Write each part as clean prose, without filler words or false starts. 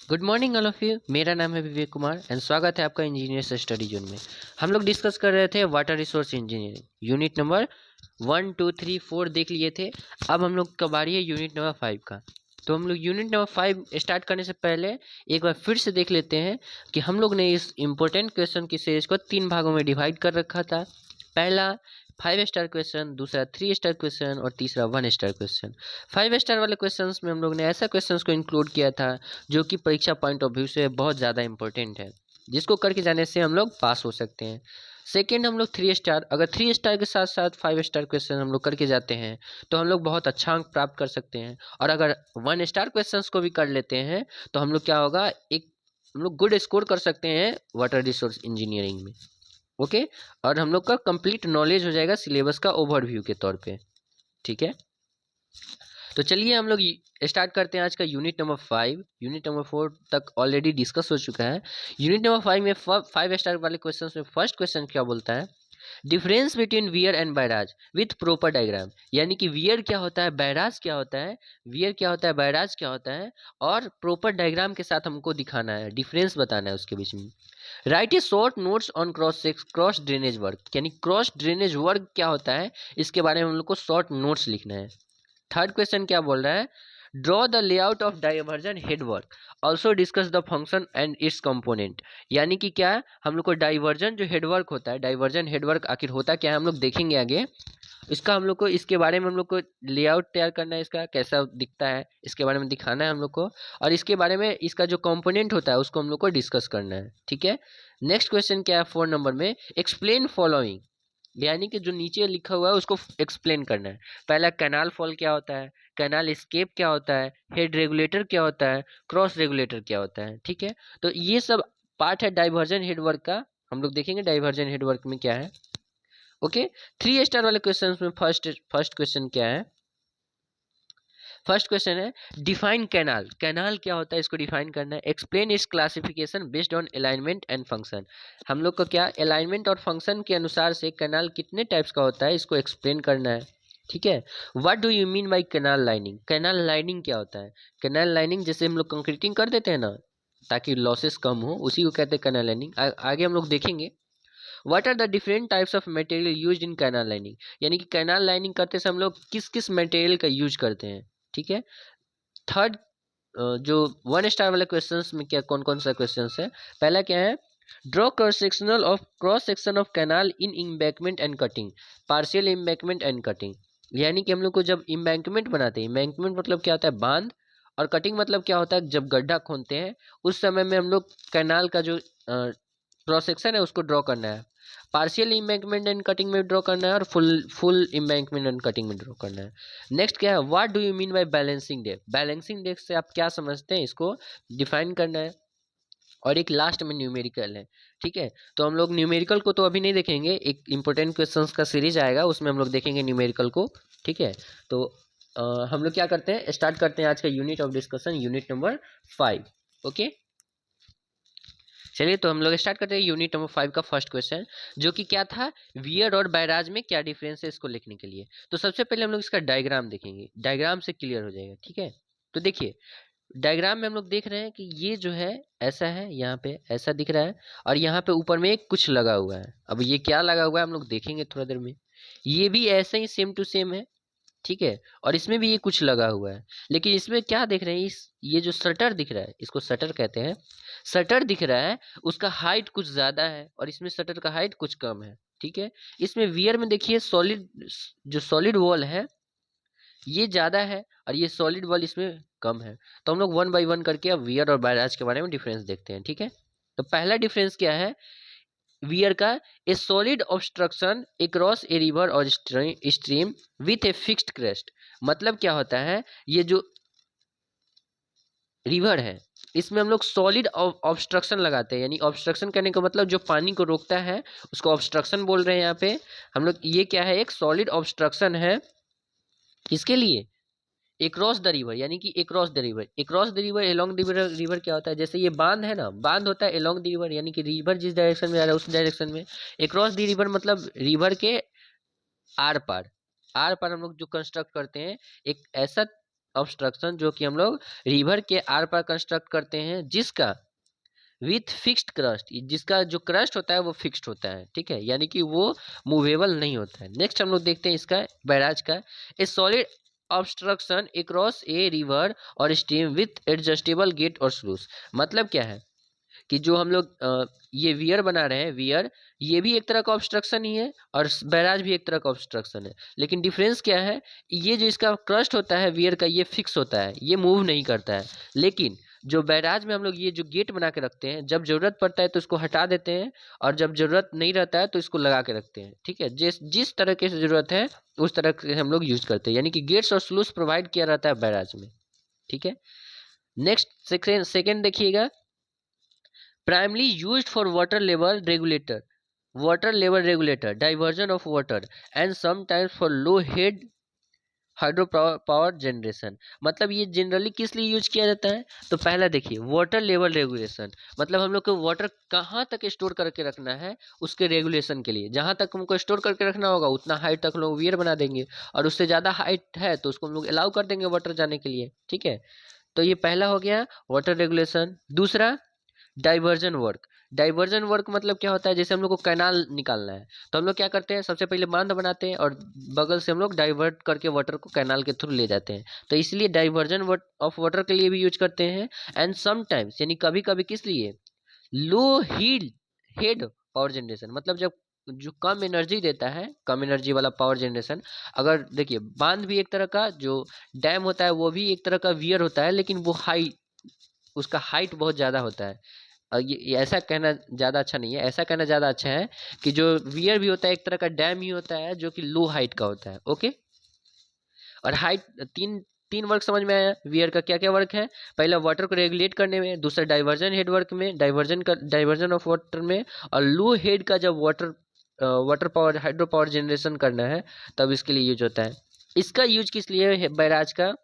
Good morning all of you. मेरा नाम है विवेक कुमार एंड स्वागत है आपका इंजीनियर्स स्टडी जोन में। हम लोग डिस्कस कर रहे थे water resource engineering unit number 1 2 3 4 देख लिए थे। अब हम लोग का बारी है यूनिट नंबर 5 का। तो हम लोग यूनिट नंबर 5 स्टार्ट करने से पहले एक बार फिर से देख लेते हैं कि हम लोग ने इस इम्पोर्टेंट क्वेश्चन की सीरीज को 3 भागों में डिवाइड कर रखा था। पहला 5 स्टार क्वेश्चन, दूसरा 3 स्टार क्वेश्चन और तीसरा 1 स्टार क्वेश्चन। 5 स्टार वाले क्वेश्चंस में हम लोग ने ऐसा क्वेश्चंस को इंक्लूड किया था जो कि परीक्षा पॉइंट ऑफ व्यू से बहुत ज़्यादा इंपॉर्टेंट है, जिसको करके जाने से हम लोग पास हो सकते हैं। सेकेंड, हम लोग 3 स्टार, अगर 3 स्टार के साथ साथ 5 स्टार क्वेश्चन हम लोग करके जाते हैं तो हम लोग बहुत अच्छा अंक प्राप्त कर सकते हैं। और अगर 1 स्टार क्वेश्चंस को भी कर लेते हैं तो हम लोग क्या होगा, एक हम लोग गुड स्कोर कर सकते हैं वाटर रिसोर्स इंजीनियरिंग में। ओके, और हम लोग का कंप्लीट नॉलेज हो जाएगा सिलेबस का ओवरव्यू के तौर पे। ठीक है, तो चलिए हम लोग स्टार्ट करते हैं आज का यूनिट नंबर 5। यूनिट नंबर 4 तक ऑलरेडी डिस्कस हो चुका है। यूनिट नंबर 5 में 5 स्टार वाले क्वेश्चन में फर्स्ट क्वेश्चन क्या बोलता है, difference between wear and barrage with proper diagram. यानी कि वियर क्या होता है, बैराज क्या होता है, वियर क्या होता है, बैराज क्या होता है, और प्रॉपर डायग्राम के साथ हमको दिखाना है, डिफरेंस बताना है उसके बीच में। Right A short notes on cross drainage work. यानी क्रॉस ड्रेनेज वर्क क्या होता है, इसके बारे में हम लोग को शॉर्ट नोट्स लिखना है। थर्ड क्वेश्चन क्या बोल रहा है, draw the layout of diversion head work, also discuss the function and it's component. यानी कि क्या, हम लोग को डाइवर्जन जो हेडवर्क होता है, डाइवर्जन हेडवर्क आखिर होता क्या है हम लोग देखेंगे आगे। इसका हम लोग को, इसके बारे में हम लोग को लेआउट तैयार करना है, इसका कैसा दिखता है इसके बारे में दिखाना है हम लोग को, और इसके बारे में इसका जो कंपोनेंट होता है उसको हम लोग को डिस्कस करना है। ठीक है, नेक्स्ट क्वेश्चन क्या है 4 नंबर में, एक्सप्लेन फॉलोइंग। यानी कि जो नीचे लिखा हुआ है उसको एक्सप्लेन करना है। पहला, कैनाल फॉल क्या होता है, कैनाल स्केप क्या होता है, हेड रेगुलेटर क्या होता है, क्रॉस रेगुलेटर क्या होता है। ठीक है, तो ये सब पार्ट है डाइवर्जन हेडवर्क का, हम लोग देखेंगे डाइवर्जन हेडवर्क में क्या है। ओके, 3 स्टार वाले क्वेश्चन में फर्स्ट क्वेश्चन क्या है, फर्स्ट क्वेश्चन है डिफाइन कैनाल। कैनाल क्या होता है इसको डिफाइन करना है। Explain it's classification based on alignment and function. हम लोग को क्या, अलाइनमेंट और फंक्शन के अनुसार से कैनाल कितने टाइप्स का होता है इसको एक्सप्लेन करना है। ठीक है, what do you mean by canal lining. Canal lining क्या होता है, कैनाल लाइनिंग जैसे हम लोग कंक्रीटिंग कर देते हैं ना ताकि लॉसेस कम हो, उसी को कहते हैं कैनाल लाइनिंग। आगे हम लोग देखेंगे। What are the different types of material used in canal lining. यानी कि कैनाल लाइनिंग करते समय हम लोग किस किस मटेरियल का यूज करते हैं। ठीक है, थर्ड, जो 1 स्टार वाले क्वेश्चंस में क्या कौन कौन सा क्वेश्चंस है, पहला क्या है, draw cross section of canal in embankment and cutting, partial embankment and cutting. यानी कि हम लोग को जब इम्बैंकमेंट बनाते हैं, इम्बैंकमेंट मतलब क्या होता है, बांध, और कटिंग मतलब क्या होता है, जब गड्ढा खोदते हैं उस समय में हम लोग कैनाल का जो क्रॉस सेक्शन है उसको ड्रॉ करना है। पार्शियल इम्बैंकमेंट एंड कटिंग में ड्रॉ करना है और फुल इम्बैंकमेंट एंड कटिंग में ड्रॉ करना है। नेक्स्ट क्या है, what do you mean by balancing depth. Balancing depth से आप क्या समझते हैं इसको डिफाइन करना है। और एक लास्ट में न्यूमेरिकल है। ठीक है, तो हम लोग न्यूमेरिकल को तो अभी नहीं देखेंगे, एक इंपॉर्टेंट क्वेश्चंस का सीरीज आएगा उसमें हम लोग देखेंगे न्यूमेरिकल को। ठीक है, तो हम लोग क्या करते हैं, स्टार्ट करते हैं आज का unit of discussion, unit number 5। Okay, चलिए तो हम लोग स्टार्ट करते हैं यूनिट नंबर 5 का फर्स्ट क्वेश्चन, जो कि क्या था, वियर और बैराज में क्या डिफरेंस है इसको लिखने के लिए। तो सबसे पहले हम लोग इसका डायग्राम देखेंगे, डायग्राम से क्लियर हो जाएगा। ठीक है, तो देखिए डायग्राम में हम लोग देख रहे हैं कि ये जो है ऐसा है, यहाँ पे ऐसा दिख रहा है, और यहाँ पे ऊपर में एक कुछ लगा हुआ है। अब ये क्या लगा हुआ है हम लोग देखेंगे थोड़ा देर में। ये भी ऐसे ही सेम टू सेम है। ठीक है, और इसमें भी ये कुछ लगा हुआ है, लेकिन इसमें क्या देख रहे हैं, इस ये जो शटर दिख रहा है इसको शटर कहते हैं। शटर दिख रहा है, उसका हाइट कुछ ज्यादा है और इसमें शटर का हाइट कुछ कम है। ठीक है, इसमें वियर में देखिए सॉलिड, जो सॉलिड वॉल है ये ज्यादा है और ये सॉलिड वॉल इसमें कम है। तो हम लोग 1 बाई 1 करके अब वियर और बैराज के बारे में डिफरेंस देखते हैं। ठीक है, तो पहला डिफरेंस क्या है वियर का, a solid obstruction across a river और stream with a fixed crest. मतलब क्या होता है, ये जो रिवर है इसमें हम लोग सॉलिड ऑब्स्ट्रक्शन लगाते हैं। यानी ऑब्स्ट्रक्शन करने का मतलब जो पानी को रोकता है उसको ऑब्स्ट्रक्शन बोल रहे हैं यहाँ पे हम लोग। ये क्या है, एक सॉलिड ऑब्स्ट्रक्शन है, किसके लिए, एक्रॉस द रिवर। यानी कि across the river, across the river, along the river. River क्या होता है, जैसे ये बांध है ना, बांध होता है एलोंग द रिवर, यानी कि रिवर जिस डायरेक्शन में जा रहा है उस डायरेक्शन में। एक्रॉस द रिवर मतलब रिवर के आर पार। आर पार हम लोग जो कंस्ट्रक्ट करते हैं एक ऐसा ऑब्स्ट्रक्शन जो कि हम लोग रिवर के आर पार कंस्ट्रक्ट करते हैं, जिसका विथ फिक्स्ड क्रस्ट, जिसका जो क्रस्ट होता है वो फिक्स्ड होता है, ठीक है, यानी कि वो मूवेबल नहीं होता है। नेक्स्ट हम लोग देखते हैं इसका बैराज का, a solid obstruction across a river और स्ट्रीम विथ एडजस्टेबल गेट और स्लूस। मतलब क्या है कि जो हम लोग ये वियर बना रहे हैं, वियर ये भी एक तरह का ऑब्स्ट्रक्शन ही है और बैराज भी एक तरह का ऑब्स्ट्रक्शन है, लेकिन डिफरेंस क्या है, ये जो इसका क्रस्ट होता है वियर का, ये फिक्स होता है, ये मूव नहीं करता है। लेकिन जो बैराज में हम लोग ये जो गेट बना के रखते हैं, जब जरूरत पड़ता है तो इसको हटा देते हैं और जब जरूरत नहीं रहता है तो इसको लगा के रखते हैं, ठीक है। जिस जिस तरह की जरूरत है उस तरह के हम लोग यूज करते हैं, यानी कि गेट्स और स्लूस प्रोवाइड किया रहता है बैराज में, ठीक है। नेक्स्ट सेकेंड देखिएगा, primarily used for water level regulator, diversion of water and sometimes for low head hydro power generation. मतलब ये जनरली किस लिए यूज किया जाता है, तो पहला देखिए वाटर लेवल रेगुलेशन, मतलब हम लोग को वाटर कहाँ तक स्टोर करके रखना है उसके रेगुलेशन के लिए, जहाँ तक हमको स्टोर करके रखना होगा उतना हाइट तक लोग वियर बना देंगे, और उससे ज़्यादा हाइट है तो उसको हम लोग अलाउ कर देंगे वाटर जाने के लिए, ठीक है। तो ये पहला हो गया वाटर रेगुलेशन। दूसरा डाइवर्जन वर्क। डाइवर्जन वर्क मतलब क्या होता है, जैसे हम लोग को कैनाल निकालना है तो हम लोग क्या करते हैं, सबसे पहले बांध बनाते हैं और बगल से हम लोग डाइवर्ट करके वाटर को कैनाल के थ्रू ले जाते हैं, तो इसलिए डाइवर्जन ऑफ वाटर के लिए भी यूज करते हैं। एंड समटाइम्स यानी कभी कभी किस लिए, low heat head power generation, मतलब जब जो कम एनर्जी देता है, कम एनर्जी वाला पावर जनरेशन। अगर देखिए बांध भी एक तरह का, जो डैम होता है वो भी एक तरह का वियर होता है, लेकिन वो उसका हाइट बहुत ज़्यादा होता है। ये ऐसा कहना ज़्यादा अच्छा नहीं है, ऐसा कहना ज़्यादा अच्छा है कि जो वियर भी होता है एक तरह का डैम ही होता है जो कि लो हाइट का होता है, ओके। और हाइट तीन तीन वर्क समझ में आया, वियर का क्या क्या वर्क है, पहला वाटर को रेगुलेट करने में, दूसरा डाइवर्जन हेड वर्क में, डाइवर्जन ऑफ वाटर में, और लो हेड का जब water power hydro power generation करना है तब इसके लिए यूज होता है। इसका यूज किस लिए है बैराज का,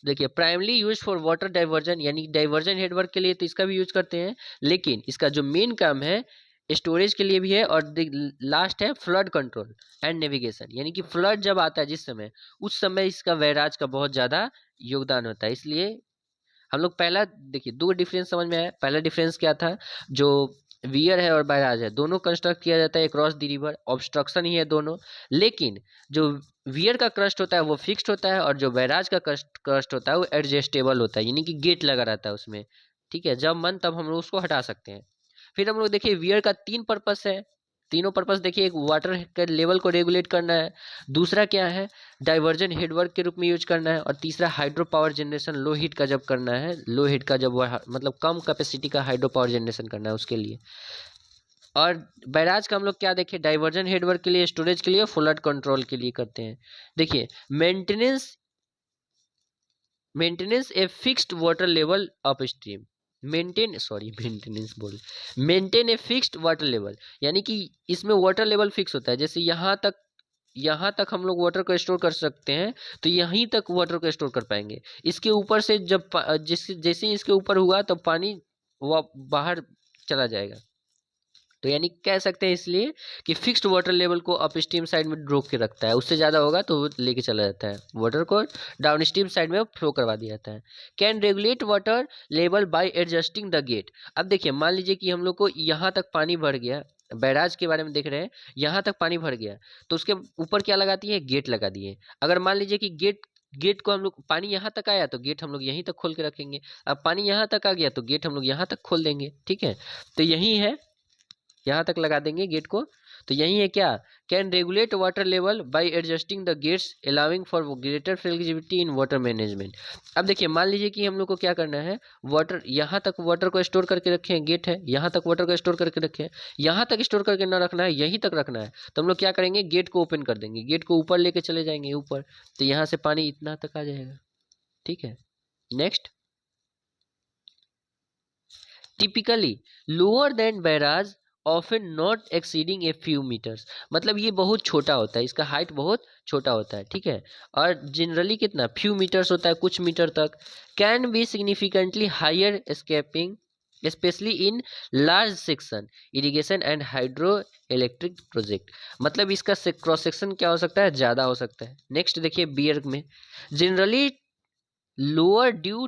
देखिए primary use for water diversion, यानी डाइवर्जन हेडवर्क के लिए तो इसका भी यूज करते हैं, लेकिन इसका जो मेन काम है स्टोरेज के लिए भी है, और लास्ट है फ्लड कंट्रोल एंड नेविगेशन, यानी कि फ्लड जब आता है जिस समय, उस समय इसका बैराज का बहुत ज़्यादा योगदान होता है। इसलिए हम लोग पहला देखिए दो डिफरेंस समझ में आया। पहला डिफरेंस क्या था, जो वियर है और बैराज है दोनों कंस्ट्रक्ट किया जाता है क्रॉस द रिवर, ऑब्स्ट्रक्शन ही है दोनों, लेकिन जो वियर का क्रस्ट होता है वो फिक्स्ड होता है और जो बैराज का क्रस्ट होता है वो एडजस्टेबल होता है, यानी कि गेट लगा रहता है उसमें, ठीक है, जब मन तब हम लोग उसको हटा सकते हैं। फिर हम लोग देखिए वियर का तीन पर्पस है, तीनों पर्पस देखिए, एक वाटर के लेवल को रेगुलेट करना है, दूसरा क्या है डाइवर्जन हेडवर्क के रूप में यूज करना है, और तीसरा hydro power generation low heat का जब करना है, लो हीट का जब मतलब कम कैपेसिटी का हाइड्रो पावर जनरेशन करना है उसके लिए। और बैराज का हम लोग क्या देखें, डाइवर्जन हेडवर्क के लिए, स्टोरेज के लिए, फ्लड कंट्रोल के लिए करते हैं। देखिए maintenance a fixed water level up stream, maintain a fixed water level, यानी कि इसमें वाटर लेवल फिक्स होता है, जैसे यहाँ तक हम लोग वाटर को स्टोर कर सकते हैं तो यहीं तक वाटर को स्टोर कर पाएंगे, इसके ऊपर से जब जैसे ही इसके ऊपर हुआ तो पानी वो बाहर चला जाएगा। तो यानी कह सकते हैं इसलिए कि फिक्स्ड वाटर लेवल को अप स्ट्रीम साइड में रोक के रखता है, उससे ज़्यादा होगा तो वो लेके चला जाता है, वाटर को डाउन स्ट्रीम साइड में फ्लो करवा दिया जाता है। Can regulate water level by adjusting the gate. अब देखिए मान लीजिए कि हम लोग को यहाँ तक पानी भर गया, बैराज के बारे में देख रहे हैं, यहाँ तक पानी भर गया तो उसके ऊपर क्या लगा दिए, गेट लगा दिए। अगर मान लीजिए कि गेट को हम लोग, पानी यहाँ तक आया तो गेट हम लोग यहीं तक खोल के रखेंगे, अब पानी यहाँ तक आ गया तो गेट हम लोग यहाँ तक खोल देंगे, ठीक है। तो यही है, यहाँ तक लगा देंगे गेट को, तो यही है क्या, can regulate water level by adjusting the gates allowing for greater flexibility in water management. अब देखिए मान लीजिए कि हम लोग को क्या करना है, वाटर यहाँ तक वाटर को स्टोर करके रखे हैं, गेट है यहाँ तक वाटर को स्टोर करके रखे हैं, यहाँ तक स्टोर करके ना रखना है, यहीं तक रखना है, तो हम लोग क्या करेंगे, गेट को ओपन कर देंगे, गेट को ऊपर लेके चले जाएंगे ऊपर, तो यहाँ से पानी इतना तक आ जाएगा, ठीक है। Next, typically lower than barrage often not exceeding a few metres, मतलब ये बहुत छोटा होता है, इसका हाइट बहुत छोटा होता है, ठीक है, और जनरली कितना फ्यू मीटर्स होता है, कुछ मीटर तक। Can be significantly higher escaping especially in large section irrigation and hydroelectric project, मतलब इसका क्रॉस सेक्शन क्या हो सकता है, ज़्यादा हो सकता है। नेक्स्ट देखिए बियर में, generally lower due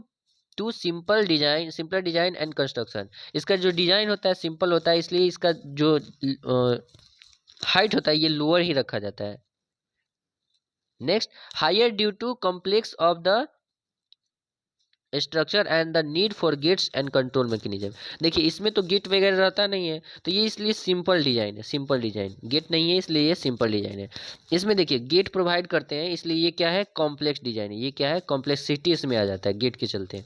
to simple design and construction. इसका जो डिजाइन होता है सिंपल होता है, इसलिए इसका जो हाइट होता है ये लोअर ही रखा जाता है। Next, higher due to complex of the structure and the need for gates and control mechanism. देखिए इसमें तो गेट वगैरह रहता नहीं है, तो ये इसलिए सिंपल डिजाइन है। सिंपल डिजाइन, गेट नहीं है इसलिए ये सिंपल डिजाइन है। इसमें देखिए गेट प्रोवाइड करते हैं, इसलिए ये क्या है, कॉम्प्लेक्स डिजाइन है। ये क्या है, कॉम्प्लेक्सिटी इसमें आ जाता है गेट के चलते।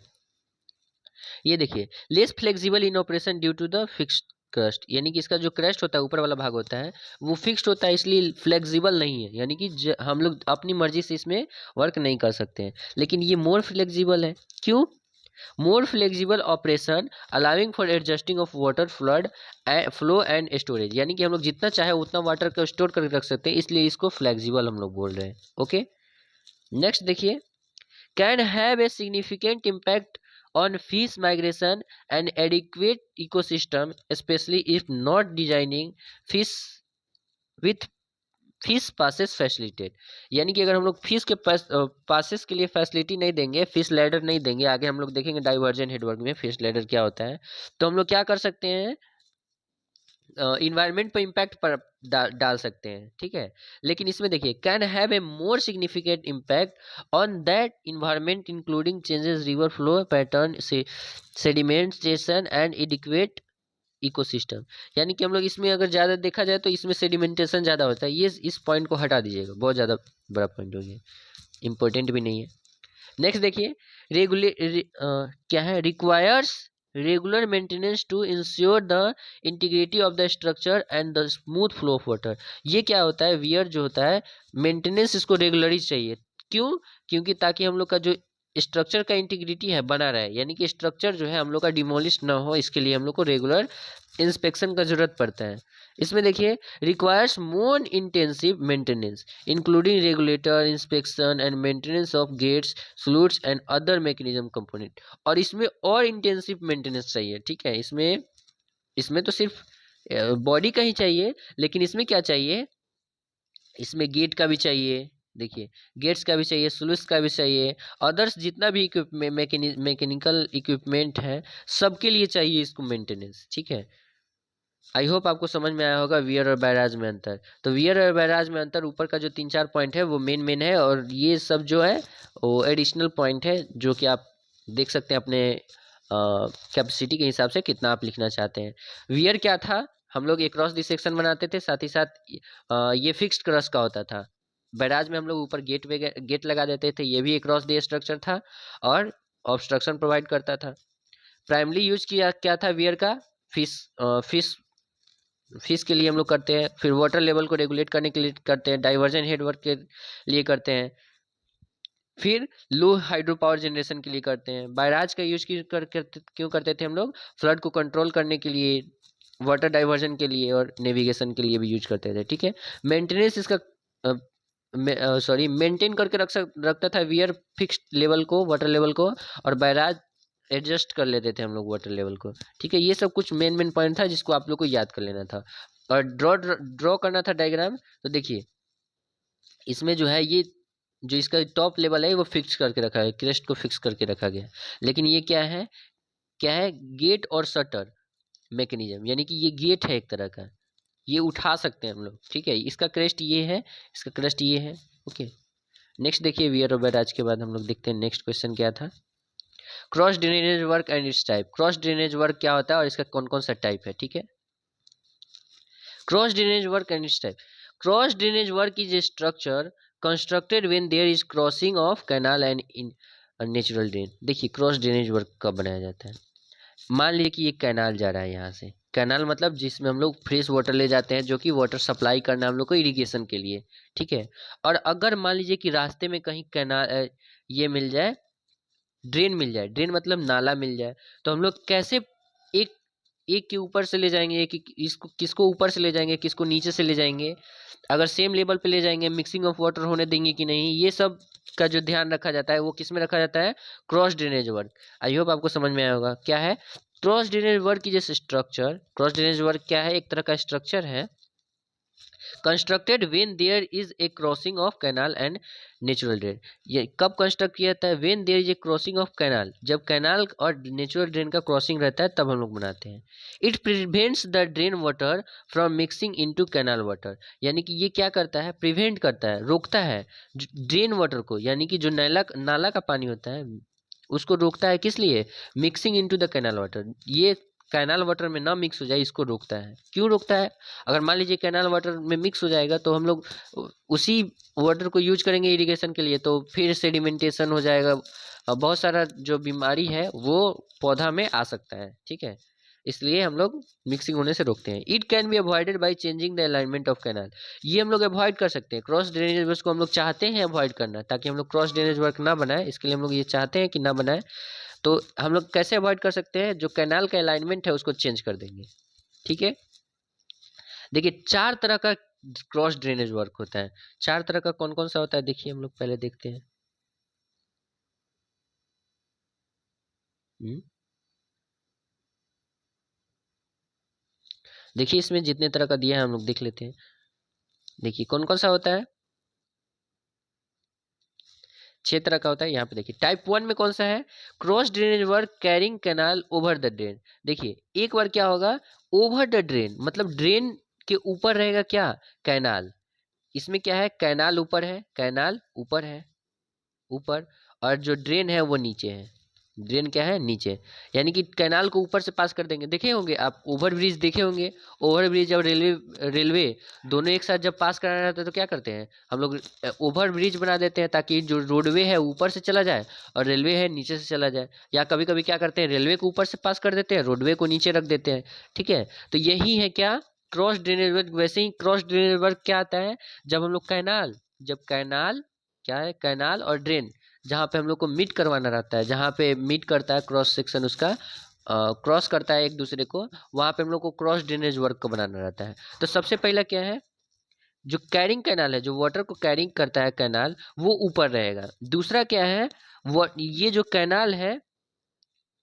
ये देखिए less flexible in operation due to the fixed crest, यानी कि इसका जो क्रस्ट होता है ऊपर वाला भाग होता है वो फिक्स्ड होता है, इसलिए फ्लेक्सिबल नहीं है, यानी कि हम लोग अपनी मर्जी से इसमें वर्क नहीं कर सकते हैं। लेकिन ये मोर फ्लेक्सिबल है। क्यों? More flexible operation allowing for adjusting of water flow and storage, यानी कि हम लोग जितना चाहे उतना वाटर को स्टोर करके रख सकते हैं, इसलिए इसको फ्लेक्सिबल हम लोग बोल रहे हैं। ओके, नेक्स्ट देखिए, can have a significant impact on fish migration and adequate ecosystem, especially if not designing fish with fish passes facilitate, यानी कि अगर हम लोग फिश के पासेस के लिए फैसिलिटी नहीं देंगे, फिश लैडर नहीं देंगे, आगे हम लोग देखेंगे डाइवर्जन हेडवर्क में फिश लैडर क्या होता है, तो हम लोग क्या कर सकते हैं, इन्वायरमेंट पर इम्पैक्ट पर डाल सकते हैं। ठीक है, लेकिन इसमें देखिए can have a more significant impact on that environment including changes river flow pattern sedimentation and adequate ecosystem, यानी कि हम लोग इसमें अगर ज़्यादा देखा जाए तो इसमें सेडिमेंटेशन ज़्यादा होता है। ये इस पॉइंट को हटा दीजिएगा, बहुत ज़्यादा बड़ा पॉइंट हो गया, इंपॉर्टेंट भी नहीं है। नेक्स्ट देखिए, क्या है, requires regular maintenance to ensure the integrity of the structure and the smooth flow of water. ये क्या होता है, वियर जो होता है मेंटेनेंस इसको रेगुलरली चाहिए। क्यों? क्योंकि ताकि हम लोग का जो स्ट्रक्चर का इंटीग्रिटी है बना रहे, यानी कि स्ट्रक्चर जो है हम लोग का डिमोलिश ना हो, इसके लिए हम लोग को रेगुलर इंस्पेक्शन का जरूरत पड़ता है। इसमें देखिए requires more intensive maintenance including regulator inspection and maintenance of gates fluids and other mechanism component, और इसमें और इंटेंसिव मेंटेनेंस चाहिए। ठीक है, इसमें तो सिर्फ बॉडी का ही चाहिए, लेकिन इसमें क्या चाहिए, इसमें गेट का भी चाहिए, देखिए गेट्स का भी चाहिए, स्लूइस का भी चाहिए, अदर्स जितना भी मैकेनिकल इक्विपमेंट है सबके लिए चाहिए इसको मेंटेनेंस। ठीक है, आई होप आपको समझ में आया होगा वियर और बैराज में अंतर। तो वियर और बैराज में अंतर, ऊपर का जो 3-4 पॉइंट है वो मेन है, और ये सब जो है वो एडिशनल पॉइंट है जो कि आप देख सकते हैं अपने कैपेसिटी के हिसाब से कितना आप लिखना चाहते हैं। वियर क्या था, हम लोग एक क्रॉस डिसेक्शन बनाते थे, साथ ही साथ ये फिक्स्ड क्रॉस का होता था। बैराज में हम लोग ऊपर गेट लगा देते थे, ये भी एक क्रॉस डी स्ट्रक्चर था और ऑब्स्ट्रक्शन प्रोवाइड करता था। प्राइमरी यूज किया क्या था वियर का, फिश फिश के लिए हम लोग करते हैं, फिर वाटर लेवल को रेगुलेट करने के लिए करते हैं, डाइवर्जन हेडवर्क के लिए करते हैं, फिर लो हाइड्रो पावर जनरेशन के लिए करते हैं। बैराज का यूज क्यों करते थे हम लोग, फ्लड को कंट्रोल करने के लिए, वाटर डाइवर्जन के लिए और नेविगेशन के लिए भी यूज करते थे। ठीक है, मेंटेनेंस इसका मेंटेन करके रखता था वियर फिक्स्ड लेवल को, वाटर लेवल को, और बैराज एडजस्ट कर लेते थे हम लोग वाटर लेवल को। ठीक है, ये सब कुछ मेन पॉइंट था जिसको आप लोग को याद कर लेना था और ड्रॉ करना था डायग्राम। तो देखिए इसमें जो है ये जो इसका टॉप लेवल है वो फिक्स करके रखा है, क्रेस्ट को फिक्स करके रखा गया, लेकिन ये क्या है गेट और शटर मैकेनिज्म, यानी कि ये गेट है एक तरह का, ये उठा सकते हैं हम लोग। ठीक है, इसका क्रेस्ट ये है, इसका क्रेस्ट ये है। ओके, नेक्स्ट देखिए वियर और बैराज के बाद हम लोग देखते हैं नेक्स्ट क्वेश्चन क्या था, cross drainage work and its type. Cross drainage work क्या होता है और इसका कौन कौन सा टाइप है। ठीक है, cross drainage work and its type. Cross drainage work is a structure constructed when there is crossing of canal and in natural drain. देखिए क्रॉस ड्रेनेज वर्क कब बनाया जाता है, मान लीजिए कि एक कैनाल जा रहा है, यहाँ से कैनाल मतलब जिसमें हम लोग फ्रेश वाटर ले जाते हैं, जो कि वाटर सप्लाई करना है हम लोग को इरिगेशन के लिए। ठीक है, और अगर मान लीजिए कि रास्ते में कहीं कैनाल ये मिल जाए, ड्रेन मिल जाए, ड्रेन मतलब नाला मिल जाए, तो हम लोग कैसे एक एक के ऊपर से ले जाएंगे, कि इसको किसको ऊपर से ले जाएंगे, किसको नीचे से ले जाएंगे, अगर सेम लेवल पे ले जाएंगे, मिक्सिंग ऑफ वाटर होने देंगे कि नहीं, ये सब का जो ध्यान रखा जाता है वो किस में रखा जाता है, cross drainage work. I hope आपको समझ में आया होगा क्या है क्रॉस ड्रेनेज वर्क की जैसे स्ट्रक्चर। क्रॉस ड्रेनेज वर्क क्या है, एक तरह का स्ट्रक्चर है constructed when there is a crossing of canal and natural drain. ये कब कंस्ट्रक्ट किया जाता है? When there is a crossing of canal, जब कैनाल और नेचुरल ड्रेन का क्रॉसिंग रहता है तब हम लोग बनाते हैं। It prevents the drain water from mixing into canal water, यानी कि ये क्या करता है? प्रिवेंट करता है, रोकता है ड्रेन वाटर को, यानी कि जो नाला नाला का पानी होता है उसको रोकता है। किस लिए? Mixing into the canal water, ये कैनाल वाटर में ना मिक्स हो जाए इसको रोकता है। क्यों रोकता है? अगर मान लीजिए कैनाल वाटर में मिक्स हो जाएगा तो हम लोग उसी वाटर को यूज करेंगे इरिगेशन के लिए, तो फिर सेडिमेंटेशन हो जाएगा, बहुत सारा जो बीमारी है वो पौधा में आ सकता है। ठीक है, इसलिए हम लोग मिक्सिंग होने से रोकते हैं। It can be avoided by changing the alignment of canal, ये हम लोग अवॉइड कर सकते हैं। क्रॉस ड्रेनेज वर्क को हम लोग चाहते हैं अवॉइड करना, ताकि हम लोग क्रॉस ड्रेनेज वर्क ना बनाए, इसके लिए हम लोग ये चाहते हैं कि ना बनाए। तो हम लोग कैसे अवॉइड कर सकते हैं? जो कैनाल का अलाइनमेंट है उसको चेंज कर देंगे। ठीक है, देखिए 4 तरह का क्रॉस ड्रेनेज वर्क होता है। 4 तरह का कौन कौन सा होता है देखिए, हम लोग पहले देखते हैं। देखिए इसमें जितने तरह का दिया है हम लोग देख लेते हैं। देखिए कौन कौन सा होता है? 6 तरह का होता है। यहाँ पे देखिए टाइप 1 में कौन सा है? Cross drainage work carrying canal over the drain. देखिए एक बार क्या होगा? ओवर द ड्रेन मतलब ड्रेन के ऊपर रहेगा क्या? कैनाल। इसमें क्या है? कैनाल ऊपर है, कैनाल ऊपर है, ऊपर, और जो ड्रेन है वो नीचे है। ड्रेन क्या है? नीचे, यानी कि कैनाल को ऊपर से पास कर देंगे। देखे होंगे आप ओवर ब्रिज देखे होंगे, ओवर ब्रिज और रेलवे दोनों एक साथ जब पास कराना रहता है तो क्या करते हैं हम लोग? ओवर ब्रिज बना देते हैं ताकि जो रोडवे है ऊपर से चला जाए और रेलवे है नीचे से चला जाए। या कभी कभी क्या करते हैं? रेलवे को ऊपर से पास कर देते हैं, रोडवे को नीचे रख देते हैं। ठीक है, तो यही है क्या? Cross drainage work. वैसे ही क्रॉस ड्रेनेज वर्क क्या आता है? जब हम लोग कैनाल, जब कैनाल क्या है? कैनाल और ड्रेन जहाँ पे हम लोग को मीट करवाना रहता है, जहाँ पे मीट करता है क्रॉस सेक्शन उसका, क्रॉस करता है एक दूसरे को, वहाँ पे हम लोग को क्रॉस ड्रेनेज वर्क को बनाना रहता है। तो सबसे पहला क्या है? जो कैरिंग कैनाल है, जो वाटर को कैरिंग करता है कैनाल, वो ऊपर रहेगा। दूसरा क्या है? वो ये जो कैनाल है,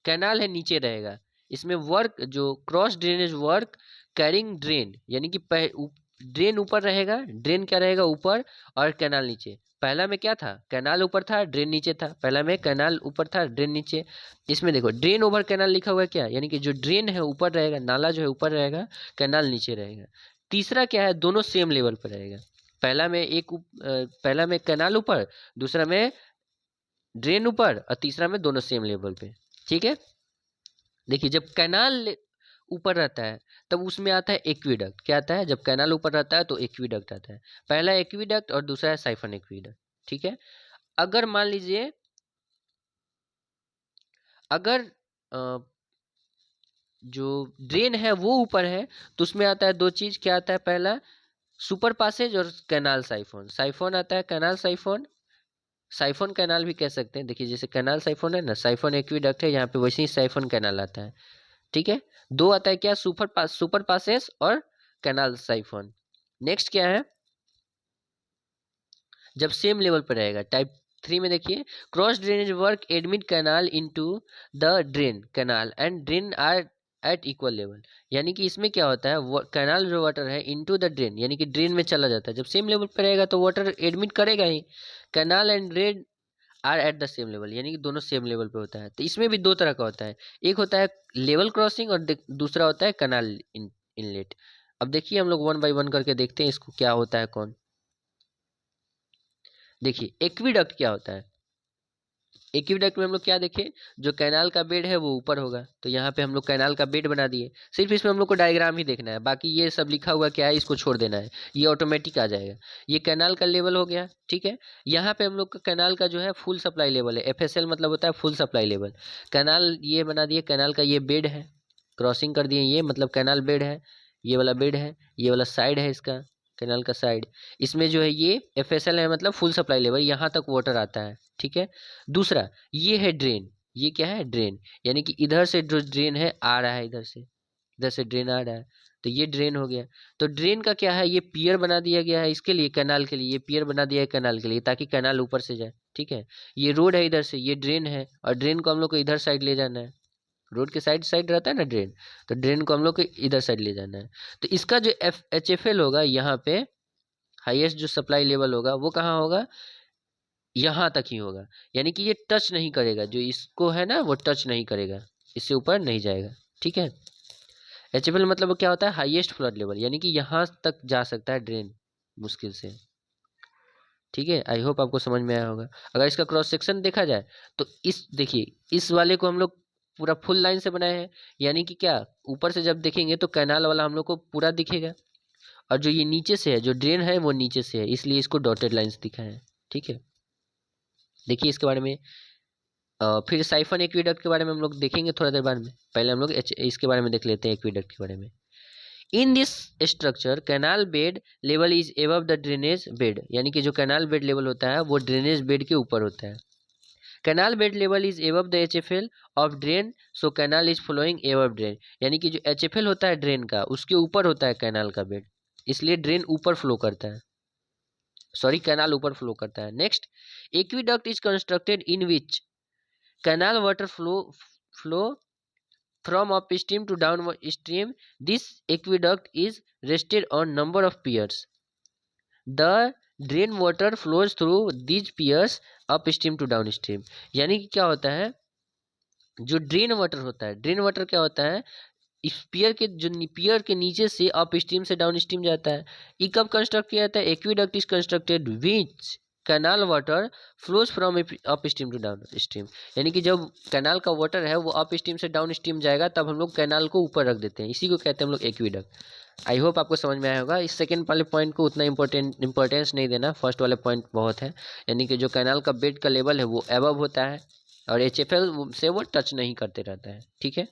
कैनाल है नीचे रहेगा। इसमें वर्क जो cross drainage work carrying drain, यानी कि ड्रेन ऊपर रहेगा, ड्रेन क्या रहेगा? ऊपर, और कैनाल नीचे। पहला में क्या था? कैनाल ऊपर था, ड्रेन नीचे था। पहला में कैनाल ऊपर था, ड्रेन नीचे। इसमें देखो ड्रेन ओवर कैनाल लिखा हुआ है क्या? यानी कि जो ड्रेन है ऊपर रहेगा, नाला जो है ऊपर रहेगा, कैनाल नीचे रहेगा। तीसरा क्या है? दोनों सेम लेवल पर रहेगा। पहला में कैनाल ऊपर, दूसरा में ड्रेन ऊपर, और तीसरा में दोनों सेम लेवल पे। ठीक है, देखिए जब कैनाल ऊपर रहता है तब उसमें आता है एक्वीडक्ट। क्या आता है? जब कैनाल ऊपर रहता है तो एक्वीडक्ट आता है। पहला एक्वीडक्ट और दूसरा है साइफन एक्वीडक्ट। ठीक है, अगर मान लीजिए अगर जो ड्रेन है वो ऊपर है तो उसमें आता है दो चीज। क्या आता है? पहला सुपर पासेज और कैनाल साइफोन। साइफोन आता है, कैनाल साइफोन, साइफोन कैनाल भी कह सकते हैं। देखिए जैसे कैनाल साइफोन है ना, साइफोन एक्वीडक्ट है यहाँ पे, वैसे ही साइफोन कैनाल आता है। ठीक है, दो आता है क्या? सुपर पासेस और कैनाल साइफोन। नेक्स्ट क्या है? जब सेम लेवल पर रहेगा। टाइप 3 में देखिए cross drainage work admit canal into the drain canal and drain are at equal level, यानी कि इसमें क्या होता है? कैनाल जो वाटर है इनटू द ड्रेन, यानी कि ड्रेन में चला जाता है। जब सेम लेवल पर रहेगा तो वाटर एडमिट करेगा ही। Canal and drain are at the same level, यानी कि दोनों सेम लेवल पे होता है। तो इसमें भी दो तरह का होता है, एक होता है लेवल क्रॉसिंग और दूसरा होता है कैनाल इनलेट। अब देखिए हम लोग वन बाय वन करके देखते हैं इसको क्या होता है कौन। देखिए एक्विडक्ट क्या होता है? एक्विडक्ट में हम लोग क्या देखें? जो कैनाल का बेड है वो ऊपर होगा, तो यहाँ पे हम लोग कैनाल का बेड बना दिए। सिर्फ इसमें हम लोग को डायग्राम ही देखना है, बाकी ये सब लिखा हुआ क्या है इसको छोड़ देना है, ये ऑटोमेटिक आ जाएगा। ये कैनाल का लेवल हो गया। ठीक है, यहाँ पे हम लोग का कैनाल का जो है फुल सप्लाई लेवल है। FSL मतलब होता है फुल सप्लाई लेवल। कैनाल ये बना दिए, कैनाल का ये बेड है, क्रॉसिंग कर दिए, ये मतलब कैनाल बेड है, ये वाला बेड है, ये वाला साइड है इसका, कैनाल का साइड। इसमें जो है ये FSL है मतलब फुल सप्लाई लेवल, यहाँ तक वाटर आता है। ठीक है, दूसरा ये है ड्रेन। ये क्या है? ड्रेन, यानी कि इधर से जो ड्रेन है आ रहा है, इधर से ड्रेन आ रहा है, तो ये ड्रेन हो गया। तो ड्रेन का क्या है? ये पियर बना दिया गया है इसके लिए, कैनाल के लिए ये पियर बना दिया है कैनाल के लिए, ताकि कैनाल ऊपर से जाए। ठीक है, ये रोड है इधर से, ये ड्रेन है, और ड्रेन को हम लोग को इधर साइड ले जाना है। रोड के साइड साइड रहता है ना ड्रेन, तो ड्रेन को हम लोग को इधर साइड ले जाना है। तो इसका जो HFL होगा यहाँ पे, हाईएस्ट जो सप्लाई लेवल होगा वो कहाँ होगा? यहाँ तक ही होगा, यानी कि ये टच नहीं करेगा, जो इसको है ना वो टच नहीं करेगा, इससे ऊपर नहीं जाएगा। ठीक है, एचएफएल मतलब क्या होता है, हाईएस्ट फ्लड लेवल, यानी कि यहाँ तक जा सकता है ड्रेन मुश्किल से। ठीक है, आई होप आपको समझ में आया होगा। अगर इसका क्रॉस सेक्शन देखा जाए तो इस देखिए, इस वाले को हम लोग पूरा फुल लाइन से बनाए हैं, यानी कि क्या, ऊपर से जब देखेंगे तो कैनाल वाला हम लोग को पूरा दिखेगा, और जो ये नीचे से है, जो ड्रेन है वो नीचे से है, इसलिए इसको डॉटेड लाइंस दिखाए हैं। ठीक है, देखिए इसके बारे में फिर साइफन एक्विडक्ट के बारे में हम लोग देखेंगे थोड़ा देर बाद में। पहले हम लोग इसके बारे में देख लेते हैं, एक्विडक्ट के बारे में। In this structure canal bed level is above the drainage bed, यानी कि जो कैनाल बेड लेवल होता है वो ड्रेनेज बेड के ऊपर होता है। Canal bed level is above the HFL of drain, so canal is flowing above drain, यानी कि जो एचएफएल होता है ड्रेन का, उसके ऊपर होता है कैनाल का बेड, इसलिए ड्रेन ऊपर फ्लो करता है, सॉरी कैनाल ऊपर फ्लो करता है। Next, aqueduct is constructed in which canal water flow from upstream to downstream. This aqueduct is rested on number of piers. The drain water flows through these piers upstream to downstream. यानी कि क्या होता है, जो drain water होता है, drain water क्या होता है, इस पियर के जो पियर के नीचे से अप स्ट्रीम से डाउन स्ट्रीम जाता है। ये कब कंस्ट्रक्ट किया जाता है, aqueduct is constructed which canal water flows from upstream to downstream, यानी कि जब कैनाल का वाटर है वो अप स्ट्रीम से डाउन स्ट्रीम जाएगा, तब हम लोग कैनाल को ऊपर रख देते हैं, इसी को कहते हैं हम लोग एक्विडक्ट। आई होप आपको समझ में आया होगा। इस सेकंड वाले पॉइंट को उतना इंपॉर्टेंस नहीं देना, फर्स्ट वाले पॉइंट बहुत है, यानी कि जो कैनाल का बेड का लेवल है वो एबव होता है, और एचएफएल से वो टच नहीं करते रहता है। ठीक है,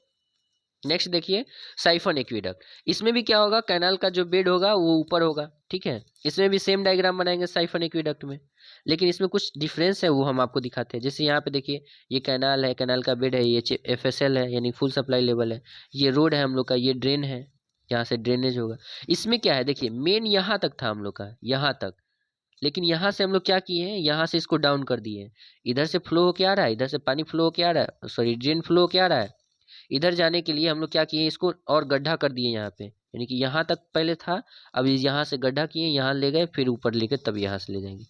नेक्स्ट देखिए साइफन एक्विडक्ट, इसमें भी क्या होगा, कैनाल का जो बेड होगा वो ऊपर होगा। ठीक है, इसमें भी सेम डायग्राम बनाएंगे साइफन एक्विडक्ट में, लेकिन इसमें कुछ डिफरेंस है वो हम आपको दिखाते हैं। जैसे यहाँ पे देखिए, ये कैनाल है, कैनाल का बेड है, ये एफएसएल है यानी फुल सप्लाई लेवल है, ये रोड है हम लोग का, ये ड्रेन है, यहाँ से ड्रेनेज होगा। इसमें क्या है, देखिए मेन यहाँ तक था हम लोग का, यहाँ तक, लेकिन यहाँ से हम लोग क्या किए हैं, यहाँ से इसको डाउन कर दिए हैं, इधर से फ्लो होके आ रहा है, इधर से पानी फ्लो होके आ रहा है, सॉरी ड्रेन फ्लो होके आ रहा है, इधर जाने के लिए हम लोग क्या किए, इसको और गड्ढा कर दिए यहाँ पे, यानी कि यहाँ तक पहले था, अब यहाँ से गड्ढा किए, यहाँ ले गए, फिर ऊपर लेके तब यहाँ से ले जाएंगे।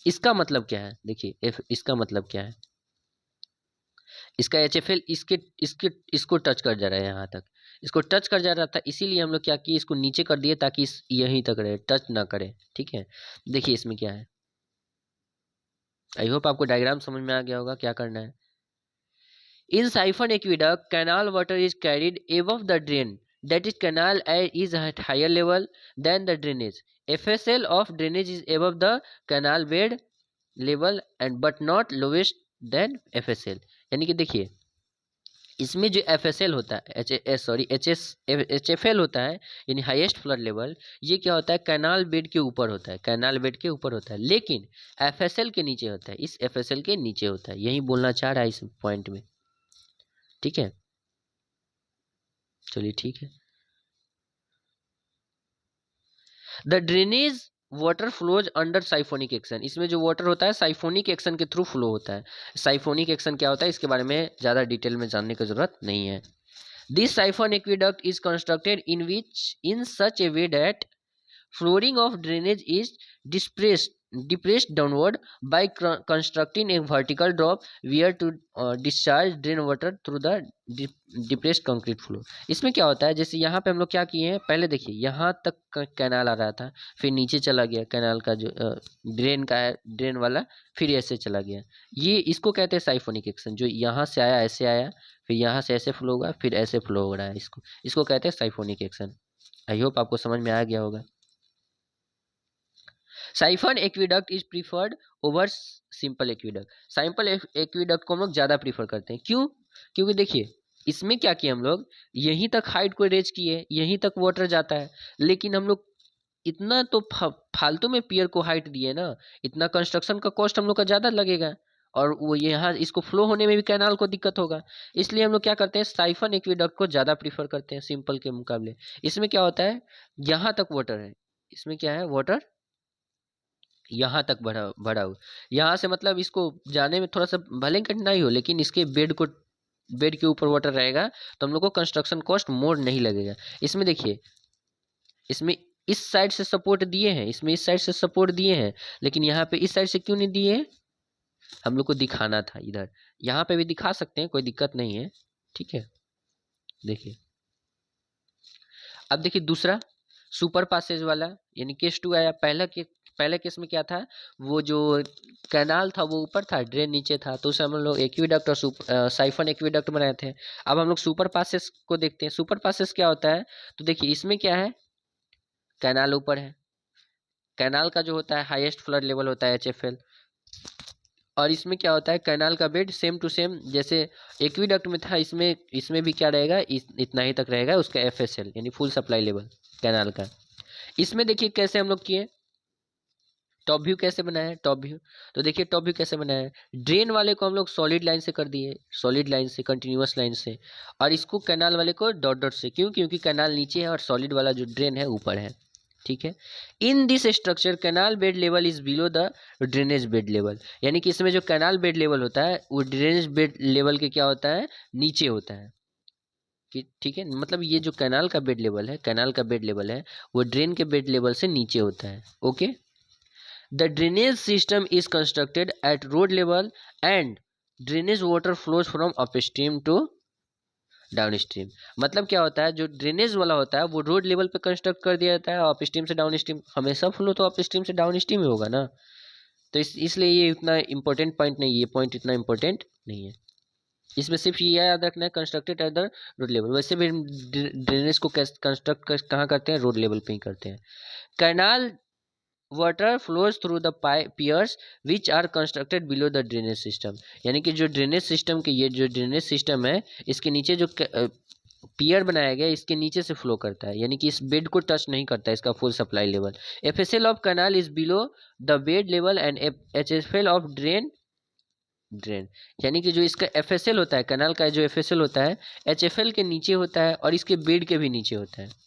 इसका मतलब क्या है, देखिए इसका मतलब क्या है, इसका एचएफएल इसके इसके इसको टच कर जा रहा है, यहाँ तक इसको टच कर जा रहा था, इसीलिए हम लोग क्या किए, इसको नीचे कर दिए ताकि इस यहीं तक रहे, टच ना करे। ठीक है, देखिए इसमें क्या है, आई होप आपको डायग्राम समझ में आ गया होगा क्या करना है। In siphon aqueduct, canal water is carried above the drain. That is, canal is at higher level than the drainage. FSL of drainage is above the canal bed level and but not lowest than FSL. यानी कि देखिए, इसमें जो FSL होता है, HFL होता है, यानी हाईएस्ट फ्लड लेवल, ये क्या होता है, कैनाल बेड के ऊपर होता है, कैनाल बेड के ऊपर होता है, लेकिन FSL के नीचे होता है, इस FSL के नीचे होता है, यही बोलना चाह रहा है इस पॉइंट में। ठीक है, चलिए ठीक है। The drainage water flows under siphonic action, इसमें जो वाटर होता है साइफोनिक एक्शन के थ्रू फ्लो होता है। साइफोनिक एक्शन क्या होता है, इसके बारे में ज़्यादा डिटेल में जानने की जरूरत नहीं है। This siphon aqueduct is constructed in such A way that flooring of drainage is depressed downward by constructing a vertical drop where to discharge drain water through the depressed concrete floor। इसमें क्या होता है, जैसे यहाँ पे हम लोग क्या किए हैं, पहले देखिए यहाँ तक कैनाल आ रहा था, फिर नीचे चला गया कैनाल का जो ड्रेन का है, ड्रेन वाला, फिर ऐसे चला गया, ये इसको कहते हैं साइफोनिक एक्शन। जो यहाँ से आया ऐसे आया, फिर यहाँ से ऐसे फ्लो होगा, फिर ऐसे फ्लो हो रहा है, इसको कहते हैं साइफोनिक एक्शन। आई होप आपको समझ में आ गया होगा। Siphon aqueduct is preferred over simple aqueduct, simple aqueduct को हम लोग ज़्यादा प्रीफर करते हैं। क्यों, क्योंकि देखिए इसमें क्या किया हम लोग, यहीं तक हाइट को रेज किए, यहीं तक वाटर जाता है, लेकिन हम लोग इतना तो फालतू में पियर को हाइट दिए ना, इतना कंस्ट्रक्शन का कॉस्ट हम लोग का ज़्यादा लगेगा, और वो यहाँ इसको फ्लो होने में भी कैनाल को दिक्कत होगा, इसलिए हम लोग क्या करते हैं, साइफन एक्विडक्ट को ज़्यादा प्रीफर करते हैं सिंपल के मुकाबले। इसमें क्या होता है, यहाँ तक वाटर है, इसमें क्या है, वाटर यहाँ तक बढ़ा बढ़ा हुआ, यहाँ से मतलब इसको जाने में थोड़ा सा भले ही कठिनाई हो, लेकिन इसके बेड के ऊपर वाटर रहेगा, तो हम लोग को कंस्ट्रक्शन कॉस्ट मोर नहीं लगेगा। इसमें देखिए, इसमें इस साइड से सपोर्ट दिए हैं, इसमें इस साइड से सपोर्ट दिए हैं, लेकिन यहाँ पे इस साइड से क्यों नहीं दिए हैं, हम लोग को दिखाना था इधर, यहाँ पे भी दिखा सकते हैं, कोई दिक्कत नहीं है, ठीक है। देखिए अब देखिए दूसरा सुपर पासेज वाला, यानी केस 2 आया। पहले केस में क्या था, वो जो कैनाल था वो ऊपर था, ड्रेन नीचे था, तो उसे हम लोग एक्विडक्ट और साइफन एक्विडक्ट बनाए थे। अब हम लोग सुपर पासेस को देखते हैं। सुपर पासेस क्या होता है, तो देखिए इसमें क्या है, कैनाल ऊपर है, कैनाल का जो होता है हाईएस्ट फ्लड लेवल होता है HFL, और इसमें क्या होता है, कैनाल का बेड सेम टू सेम जैसे एक्विडक्ट में था, इसमें भी क्या रहेगा, इतना ही तक रहेगा उसका FSL यानी फुल सप्लाई लेवल कैनाल का। इसमें देखिए कैसे हम लोग किए, टॉप व्यू कैसे बनाया, टॉप व्यू, तो देखिए टॉप व्यू कैसे बनाया, ड्रेन वाले को हम लोग सॉलिड लाइन से कर दिए, सॉलिड लाइन से, कंटिन्यूअस लाइन से, और इसको कैनाल वाले को डॉट डॉट से, क्यों, क्योंकि कैनाल नीचे है और सॉलिड वाला जो ड्रेन है ऊपर है, ठीक है। In this structure canal bed level is below the drainage bed level, यानी कि इसमें जो कैनाल बेड लेवल होता है वो ड्रेनेज बेड लेवल के क्या होता है, नीचे होता है, ठीक है। मतलब ये जो कैनाल का बेड लेवल है, कैनाल का बेड लेवल है वो ड्रेन के बेड लेवल से नीचे होता है, okay. The drainage system is constructed at road level and drainage water flows from upstream to downstream. मतलब क्या होता है, जो ड्रेनेज वाला होता है वो रोड लेवल पे कंस्ट्रक्ट कर दिया जाता है, अपस्ट्रीम से डाउनस्ट्रीम, हमेशा फ्लो तो अपस्ट्रीम से डाउनस्ट्रीम ही होगा ना, तो इसलिए ये इतना इंपॉर्टेंट पॉइंट नहीं, ये पॉइंट इतना इंपॉर्टेंट नहीं है। इसमें सिर्फ ये याद रखना है constructed at the road level. वैसे भी ड्रेनेज को कंस्ट्रक्ट कहाँ करते हैं, रोड लेवल पे ही करते हैं। Canal water flows through the piers which are constructed below the drainage system, यानी कि जो ड्रेनेज सिस्टम के, ये जो ड्रेनेज सिस्टम है इसके नीचे जो पियर बनाया गया इसके नीचे से फ्लो करता है, यानी कि इस बेड को टच नहीं करता है इसका full supply level. FSL of canal is below the bed level and HFL of drain, यानी कि जो इसका FSL होता है, कैनाल का जो FSL होता है HFL के नीचे होता है और इसके बेड के भी नीचे होता है।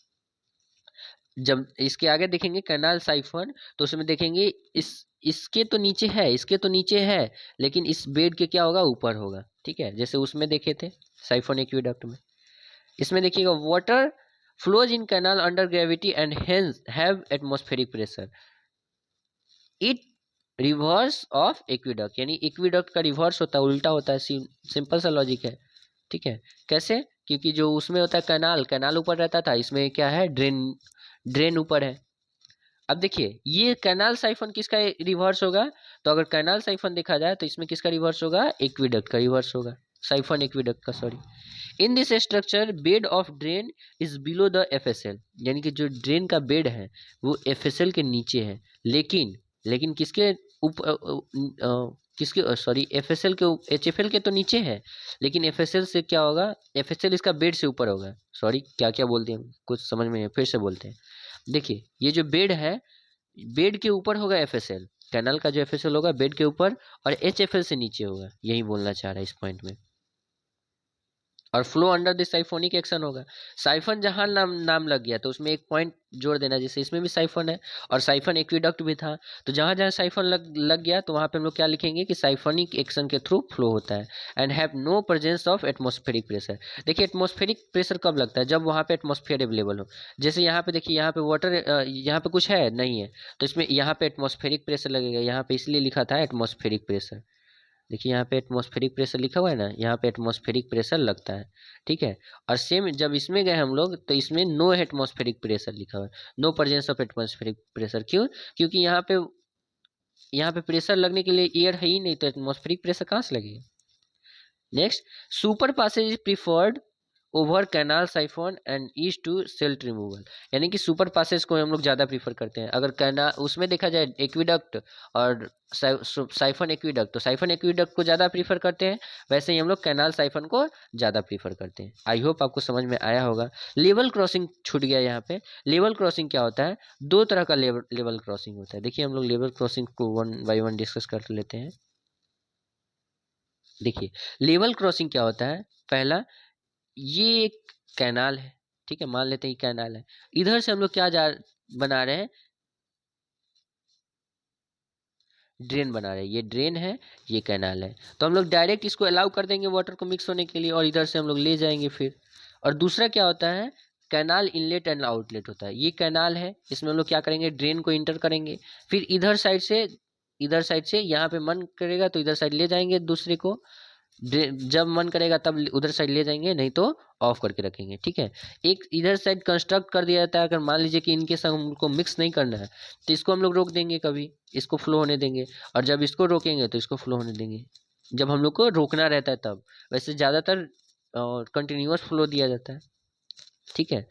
जब इसके आगे देखेंगे कैनाल साइफन, तो उसमें देखेंगे इसके तो नीचे है, इसके तो नीचे है, लेकिन इस बेड के क्या होगा, ऊपर होगा, ठीक है, जैसे उसमें देखे थे साइफन एक्विडक्ट में। इसमें देखिएगा water flows in canal under gravity and hence have atmospheric pressure, it reverse of aqueduct, यानी एक्विडक्ट का रिवर्स होता है, उल्टा होता है, सिंपल सा लॉजिक है, ठीक है। कैसे, क्योंकि जो उसमें होता है कैनाल, कैनाल ऊपर रहता था, इसमें क्या है, ड्रेन ऊपर है। अब देखिए ये कैनाल साइफन किसका रिवर्स होगा, तो अगर कैनाल साइफन देखा जाए तो इसमें किसका रिवर्स होगा, एक्विडक्ट का रिवर्स होगा, साइफन एक्विडक्ट का, sorry. In this structure bed of drain is below the FSL, यानी कि जो ड्रेन का बेड है वो FSL के नीचे है, लेकिन किसके किसके, सॉरी, FSL के, HFL के तो नीचे है, लेकिन FSL से क्या होगा, FSL इसका बेड से ऊपर होगा, सॉरी क्या क्या बोलते हैं कुछ समझ में नहीं, फिर से बोलते हैं। देखिए ये जो बेड है, बेड के ऊपर होगा FSL, कैनाल का जो FSL होगा बेड के ऊपर, और HFL से नीचे होगा, यही बोलना चाह रहा है इस पॉइंट में। और flow under this siphonic action होगा। साइफन जहां नाम लग गया तो उसमें एक पॉइंट जोड़ देना, जैसे इसमें भी साइफन है और साइफन एक्विडक्ट भी था, तो जहां जहां साइफन लग गया तो वहां पे हम लोग क्या लिखेंगे कि साइफोनिक एक्शन के थ्रू फ्लो होता है and have no presence of atmospheric pressure. देखिए एटमॉस्फेरिक प्रेशर कब लगता है, जब वहां पे एटमॉस्फेयर अवेलेबल हो। जैसे यहाँ पे देखिए, यहाँ पे वाटर, यहाँ पे कुछ है नहीं है, तो इसमें यहाँ पे एटमॉस्फेरिक प्रेशर लगेगा, यहाँ पे इसलिए लिखा था एटमॉस्फेरिक प्रेशर। देखिए यहाँ पे एटमॉस्फेरिक प्रेशर लिखा हुआ है ना, यहाँ पे एटमॉस्फेरिक प्रेशर लगता है, ठीक है। और सेम जब इसमें गए हम लोग तो इसमें नो एटमॉस्फेरिक प्रेशर लिखा हुआ है, no presence of atmospheric pressure, क्यों, क्योंकि यहाँ पे प्रेशर लगने के लिए एयर है ही नहीं, तो एटमॉस्फेरिक प्रेशर कहाँ से लगेगा। Next, super passage is preferred over canal siphon and ease to silt removal, यानी कि सुपर पासेज को हम लोग ज़्यादा प्रीफर करते हैं। अगर कैनाल उसमें देखा जाए एक्विडक्ट और साइफन एक्विडक्ट, तो साइफन एक्विडक्ट को ज़्यादा प्रीफर करते हैं, वैसे ही हम लोग कैनाल साइफन को ज़्यादा प्रीफर करते हैं। आई होप आपको समझ में आया होगा। लेवल क्रॉसिंग छूट गया यहाँ पे। लेवल क्रॉसिंग क्या होता है, दो तरह का लेवल क्रॉसिंग होता है। देखिए हम लोग लेवल क्रॉसिंग को वन बाई वन डिस्कस कर लेते हैं। देखिए लेवल क्रॉसिंग क्या होता है, पहला, ये एक कैनाल है, ठीक है, मान लेते हैं कैनाल है, इधर से हम लोग क्या बना रहे हैं, ड्रेन बना रहे हैं, ये ड्रेन है, ये कैनाल है, तो हम लोग डायरेक्ट इसको अलाउ कर देंगे वाटर को मिक्स होने के लिए और इधर से हम लोग ले जाएंगे फिर। और दूसरा क्या होता है, कैनाल इनलेट एंड आउटलेट होता है। ये कैनाल है, इसमें हम लोग क्या करेंगे, ड्रेन को इंटर करेंगे, फिर इधर साइड से इधर साइड से, यहाँ पे मन करेगा तो इधर साइड ले जाएंगे दूसरे को, जब मन करेगा तब उधर साइड ले जाएंगे, नहीं तो ऑफ करके रखेंगे। ठीक है, एक इधर साइड कंस्ट्रक्ट कर दिया जाता है। अगर मान लीजिए कि इनके साथ हमको मिक्स नहीं करना है तो इसको हम लोग रोक देंगे, कभी इसको फ्लो होने देंगे, और जब इसको रोकेंगे तो इसको फ्लो होने देंगे, जब हम लोग को रोकना रहता है तब। वैसे ज़्यादातर कंटिन्यूअस फ्लो दिया जाता है। ठीक है,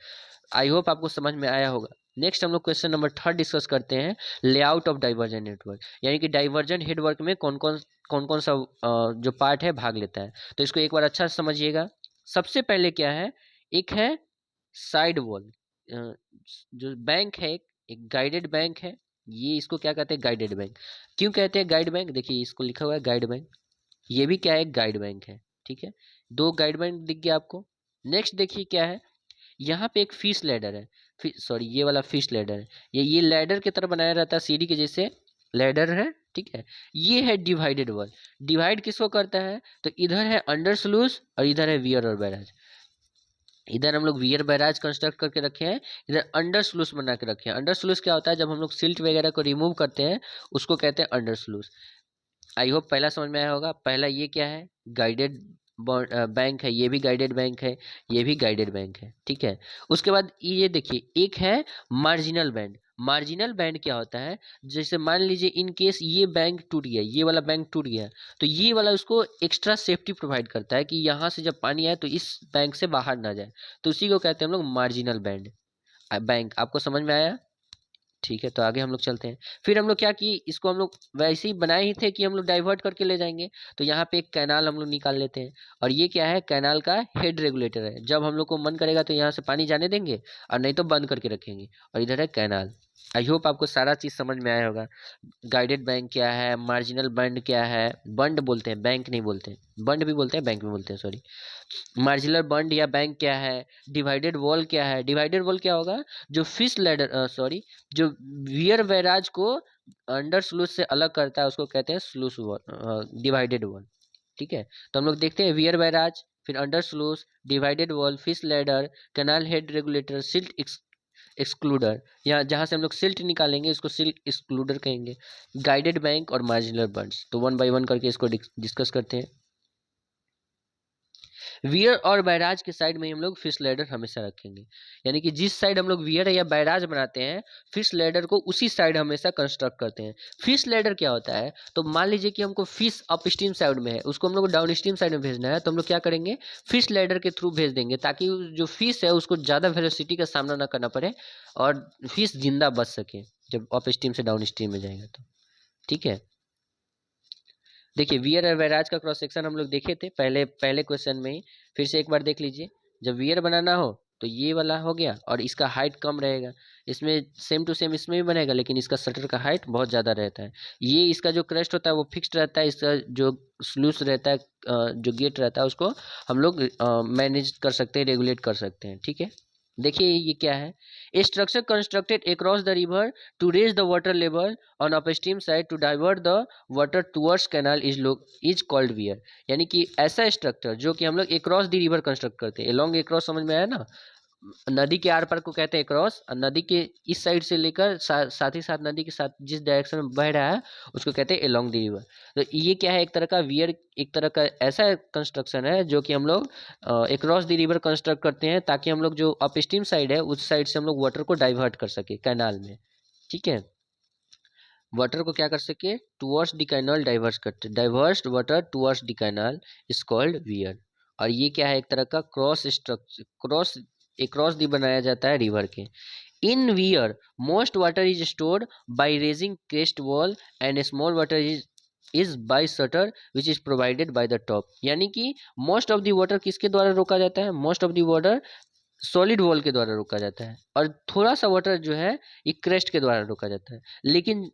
आई होप आपको समझ में आया होगा। नेक्स्ट हम लोग क्वेश्चन नंबर 3 डिस्कस करते हैं, लेआउट ऑफ डाइवर्जन नेटवर्क, यानी कि डाइवर्जन नेटवर्क में कौन कौन सा जो पार्ट है भाग लेता है। तो इसको एक बार अच्छा से समझिएगा। सबसे पहले क्या है, एक है साइड वॉल, जो बैंक है, एक गाइडेड बैंक है। ये इसको क्या कहते हैं, गाइडेड बैंक। क्यों कहते हैं गाइड बैंक, देखिए इसको लिखा हुआ है गाइड बैंक, ये भी क्या है, गाइड बैंक है। ठीक है, 2 गाइड बैंक दिख गया आपको। नेक्स्ट देखिए क्या है, यहाँ पे एक फिश लैडर है, सॉरी ये वाला फिश लैडर है, ये लैडर की तरह बनाया रहता है, सीढ़ी के जैसे लैडर है। ठीक है, ये है डिवाइडेड वॉल। डिवाइड किसको करता है, तो इधर है अंडर स्लूस और इधर है वियर और बैराज। इधर हम लोग वियर बैराज कंस्ट्रक्ट करके रखे हैं, इधर अंडर स्लूस बना के रखे हैं। अंडर स्लूस क्या होता है, जब हम लोग सिल्ट वगैरह को रिमूव करते हैं उसको कहते हैं अंडर स्लूस। आई होप पहला समझ में आया होगा। पहला ये क्या है, गाइडेड बैंक है, ये भी गाइडेड बैंक है, ये भी गाइडेड बैंक है। ठीक है, उसके बाद ये देखिए एक है मार्जिनल बैंड। मार्जिनल बैंड क्या होता है, जैसे मान लीजिए इन केस ये बैंक टूट गया, ये वाला बैंक टूट गया, तो ये वाला उसको एक्स्ट्रा सेफ्टी प्रोवाइड करता है कि यहाँ से जब पानी आए तो इस बैंक से बाहर ना जाए, तो उसी को कहते हैं हम लोग मार्जिनल बैंड बैंक। आपको समझ में आया। ठीक है, तो आगे हम लोग चलते हैं। फिर हम लोग क्या किए, इसको हम लोग वैसे ही बनाए ही थे कि हम लोग डाइवर्ट करके ले जाएंगे, तो यहाँ पे एक कैनाल हम लोग निकाल लेते हैं। और ये क्या है, कैनाल का हेड रेगुलेटर है। जब हम लोग को मन करेगा तो यहाँ से पानी जाने देंगे और नहीं तो बंद करके रखेंगे, और इधर है कैनाल। आई होप आपको सारा चीज़ समझ में आया होगा। गाइडेड बैंक क्या है, मार्जिनल बंड क्या है, बंड बोलते हैं, बैंक नहीं बोलते हैं, बंड भी बोलते हैं, बैंक भी बोलते हैं, सॉरी। मार्जिनल बंड या बैंक क्या है, डिवाइडेड वॉल क्या है। डिवाइडेड वॉल क्या होगा, जो फिश लैडर सॉरी जो वियर बैराज को अंडर स्लूस से अलग करता है उसको कहते हैं स्लूस वॉल, डिवाइडेड वॉल। ठीक है, तो हम लोग देखते हैं वियर बैराज, फिर under sluice, divided wall, fish ladder, canal head regulator, silt excluder, या जहाँ से हम लोग सिल्ट निकालेंगे इसको सिल्ट एक्सक्लूडर कहेंगे, गाइडेड बैंक और मार्जिनल बंड्स। तो 1 बाय 1 करके इसको डिस्कस करते हैं। वियर और बैराज के साइड में हम लोग फिश लैडर हमेशा रखेंगे, यानी कि जिस साइड हम लोग वियर या बैराज बनाते हैं फिश लैडर को उसी साइड हमेशा कंस्ट्रक्ट करते हैं। फिश लैडर क्या होता है, तो मान लीजिए कि हमको फिश अप स्ट्रीम साइड में है, उसको हम लोग डाउन स्ट्रीम साइड में भेजना है, तो हम लोग क्या करेंगे, फिश लैडर के थ्रू भेज देंगे, ताकि जो फिश है उसको ज़्यादा वेलोसिटी का सामना ना करना पड़े और फिश जिंदा बच सके जब अप स्ट्रीम से डाउन स्ट्रीम में जाएगा तो। ठीक है, देखिए वियर और बैराज का क्रॉस सेक्शन हम लोग देखे थे पहले पहले क्वेश्चन में ही, फिर से एक बार देख लीजिए। जब वियर बनाना हो तो ये वाला हो गया, और इसका हाइट कम रहेगा, इसमें सेम टू सेम इसमें भी बनेगा, लेकिन इसका शटर का हाइट बहुत ज़्यादा रहता है। ये इसका जो क्रस्ट होता है वो फिक्स्ड रहता है, इसका जो स्लूस रहता है, जो गेट रहता है उसको हम लोग मैनेज कर सकते हैं, रेगुलेट कर सकते हैं। ठीक है, देखिए ये क्या है, a structure constructed across the river to raise the water level on upstream side to divert the water towards canal is called weir. यानी कि ऐसा स्ट्रक्चर जो कि हम लोग अक्रॉस द रिवर कंस्ट्रक्ट करते हैं, एलोंग अक्रॉस, समझ में आया ना, नदी के आर पार को कहते हैं क्रॉस, और नदी के इस साइड से लेकर साथ ही साथ नदी के साथ जिस डायरेक्शन में बह रहा है उसको कहते हैं एलोंग द रिवर। तो ये क्या है, एक तरह का वियर, एक तरह का ऐसा कंस्ट्रक्शन है जो कि हम लोग अक्रॉस द रिवर कंस्ट्रक्ट करते हैं, ताकि हम लोग जो अपस्ट्रीम साइड है उस साइड से हम लोग वाटर को डाइवर्ट कर सके कैनाल में। ठीक है, वाटर को क्या कर सके, टुवर्ड्स द कैनाल डाइवर्स करते, divorced water towards the canal is called wear. और ये क्या है, एक तरह का क्रॉस स्ट्रक्चर, क्रॉस दी बनाया जाता है रिवर के। In weir most water is stored by raising crest wall and small water is by shutter which is provided by the top. यानी कि मोस्ट ऑफ द वाटर किसके द्वारा रोका जाता है, most of the water solid wall के द्वारा रोका जाता है, और थोड़ा सा वाटर जो है ये क्रेस्ट के द्वारा रोका जाता है। लेकिन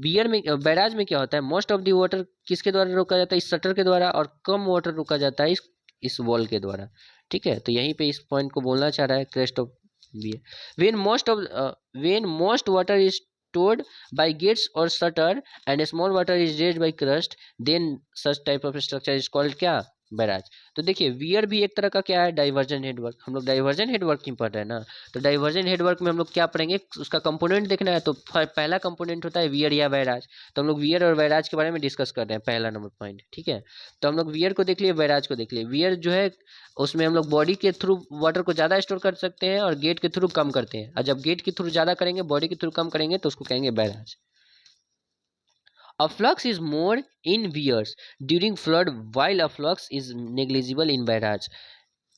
बियर में, बैराज में क्या होता है, मोस्ट ऑफ द वाटर किसके द्वारा रोका जाता है, इस शटर के द्वारा, और कम वाटर रोका जाता है इस वॉल के द्वारा। ठीक है, तो यहीं पे इस पॉइंट को बोलना चाह रहा है, crest of weir. When most water is stored by gates or shutter and small water is raised by crust, then such type of structure is called क्या, बैराज। तो देखिए वियर भी एक तरह का क्या है, डाइवर्जन हेडवर्क। हम लोग डाइवर्जन हेडवर्क की पढ़ रहे हैं ना, तो डाइवर्जन हेडवर्क में हम लोग क्या पढ़ेंगे, उसका कंपोनेंट देखना है। तो पहला कंपोनेंट होता है वियर या बैराज। तो हम लोग वियर और बैराज के बारे में डिस्कस कर रहे हैं, पहला नंबर पॉइंट, ठीक है। तो हम लोग वियर को देख लिए, बैराज को देख लिए। वियर जो है उसमें हम लोग बॉडी के थ्रू वाटर को ज़्यादा स्टोर कर सकते हैं और गेट के थ्रू कम करते हैं। और जब गेट के थ्रू ज़्यादा करेंगे, बॉडी के थ्रू कम करेंगे, तो उसको कहेंगे barrage. A flux is more in weirs during flood, while a flux is negligible in barrage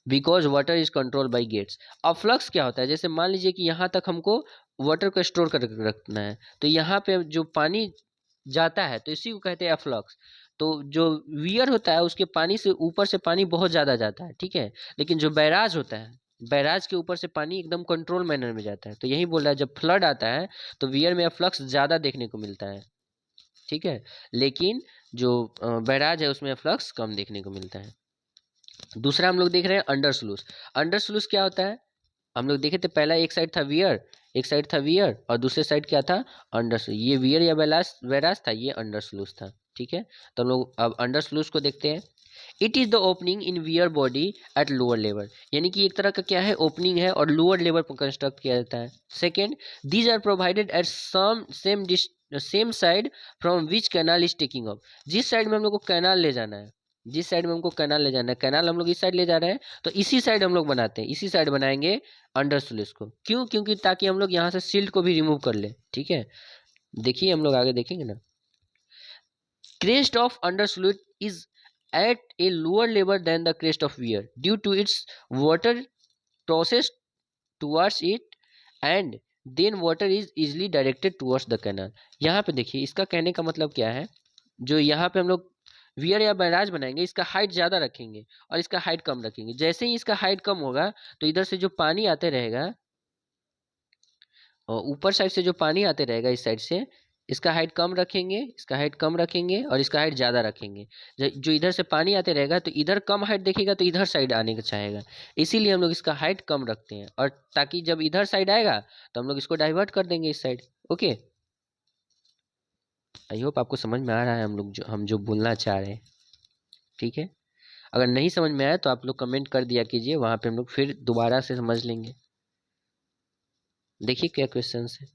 because water is controlled by gates. अब फ्लक्स क्या होता है, जैसे मान लीजिए कि यहाँ तक हमको वाटर को स्टोर करके रखना है, तो यहाँ पे जो पानी जाता है तो इसी को कहते हैं फ्लक्स। तो जो वियर होता है उसके पानी से ऊपर से पानी बहुत ज़्यादा जाता है, ठीक है। लेकिन जो बैराज होता है, बैराज के ऊपर से पानी एकदम कंट्रोल मैनर में जाता है। तो यही बोल रहा है, जब फ्लड आता है तो वियर में फ्लक्स ज़्यादा देखने को मिलता है, ठीक है। लेकिन जो बैराज है उसमें फ्लक्स कम देखने को मिलता है। दूसरा हम लोग देख रहे हैं अंडर स्लूस। अंडर स्लूस क्या होता है, हम लोग देखे थे, पहला एक साइड था वियर, एक साइड था वियर और दूसरे साइड क्या था, अंडर स्लूस। ये वियर या बैराज था, ये अंडर स्लूस था, ठीक है। तो हम लोग अब अंडर स्लूस को देखते हैं। It is the opening in wear body at lower level, यानी कि एक तरह का क्या है, ओपनिंग है और लोअर लेवल पर कंस्ट्रक्ट किया जाता है। Second, these are provided at some same side from which canal is taking up. जिस साइड में हम लोग को कैनाल ले जाना है, जिस साइड में हमको कैनाल ले जाना है, कैनाल हम लोग इस साइड ले जा रहे हैं, तो इसी साइड हम लोग बनाते हैं, इसी साइड बनाएंगे अंडर स्लूस को। क्यों, क्योंकि ताकि हम लोग यहाँ से सिल्ट को भी रिमूव कर ले, ठीक है। देखिए हम लोग आगे देखेंगे ना। Crest of undersluit is at a lower level than the crest of weir due to its water process towards it, and then water is easily directed towards the canal. यहाँ पे देखिए इसका कहने का मतलब क्या है, जो यहाँ पे हम लोग वियर या बैराज बनाएंगे, इसका हाइट ज़्यादा रखेंगे और इसका हाइट कम रखेंगे। जैसे ही इसका हाइट कम होगा तो इधर से जो पानी आते रहेगा, और ऊपर साइड से जो पानी आते रहेगा इस साइड से, इसका हाइट कम रखेंगे, इसका हाइट कम रखेंगे और इसका हाइट ज़्यादा रखेंगे। जो इधर से पानी आते रहेगा तो इधर कम हाइट देखेगा तो इधर साइड आने का चाहेगा, इसीलिए हम लोग इसका हाइट कम रखते हैं। और ताकि जब इधर साइड आएगा तो हम लोग इसको डाइवर्ट कर देंगे इस साइड। ओके, आई होप आपको समझ में आ रहा है हम जो बोलना चाह रहे हैं, ठीक है। अगर नहीं समझ में आया तो आप लोग कमेंट कर दिया कीजिए, वहाँ पे हम लोग फिर दोबारा से समझ लेंगे। देखिए क्या क्वेश्चन है।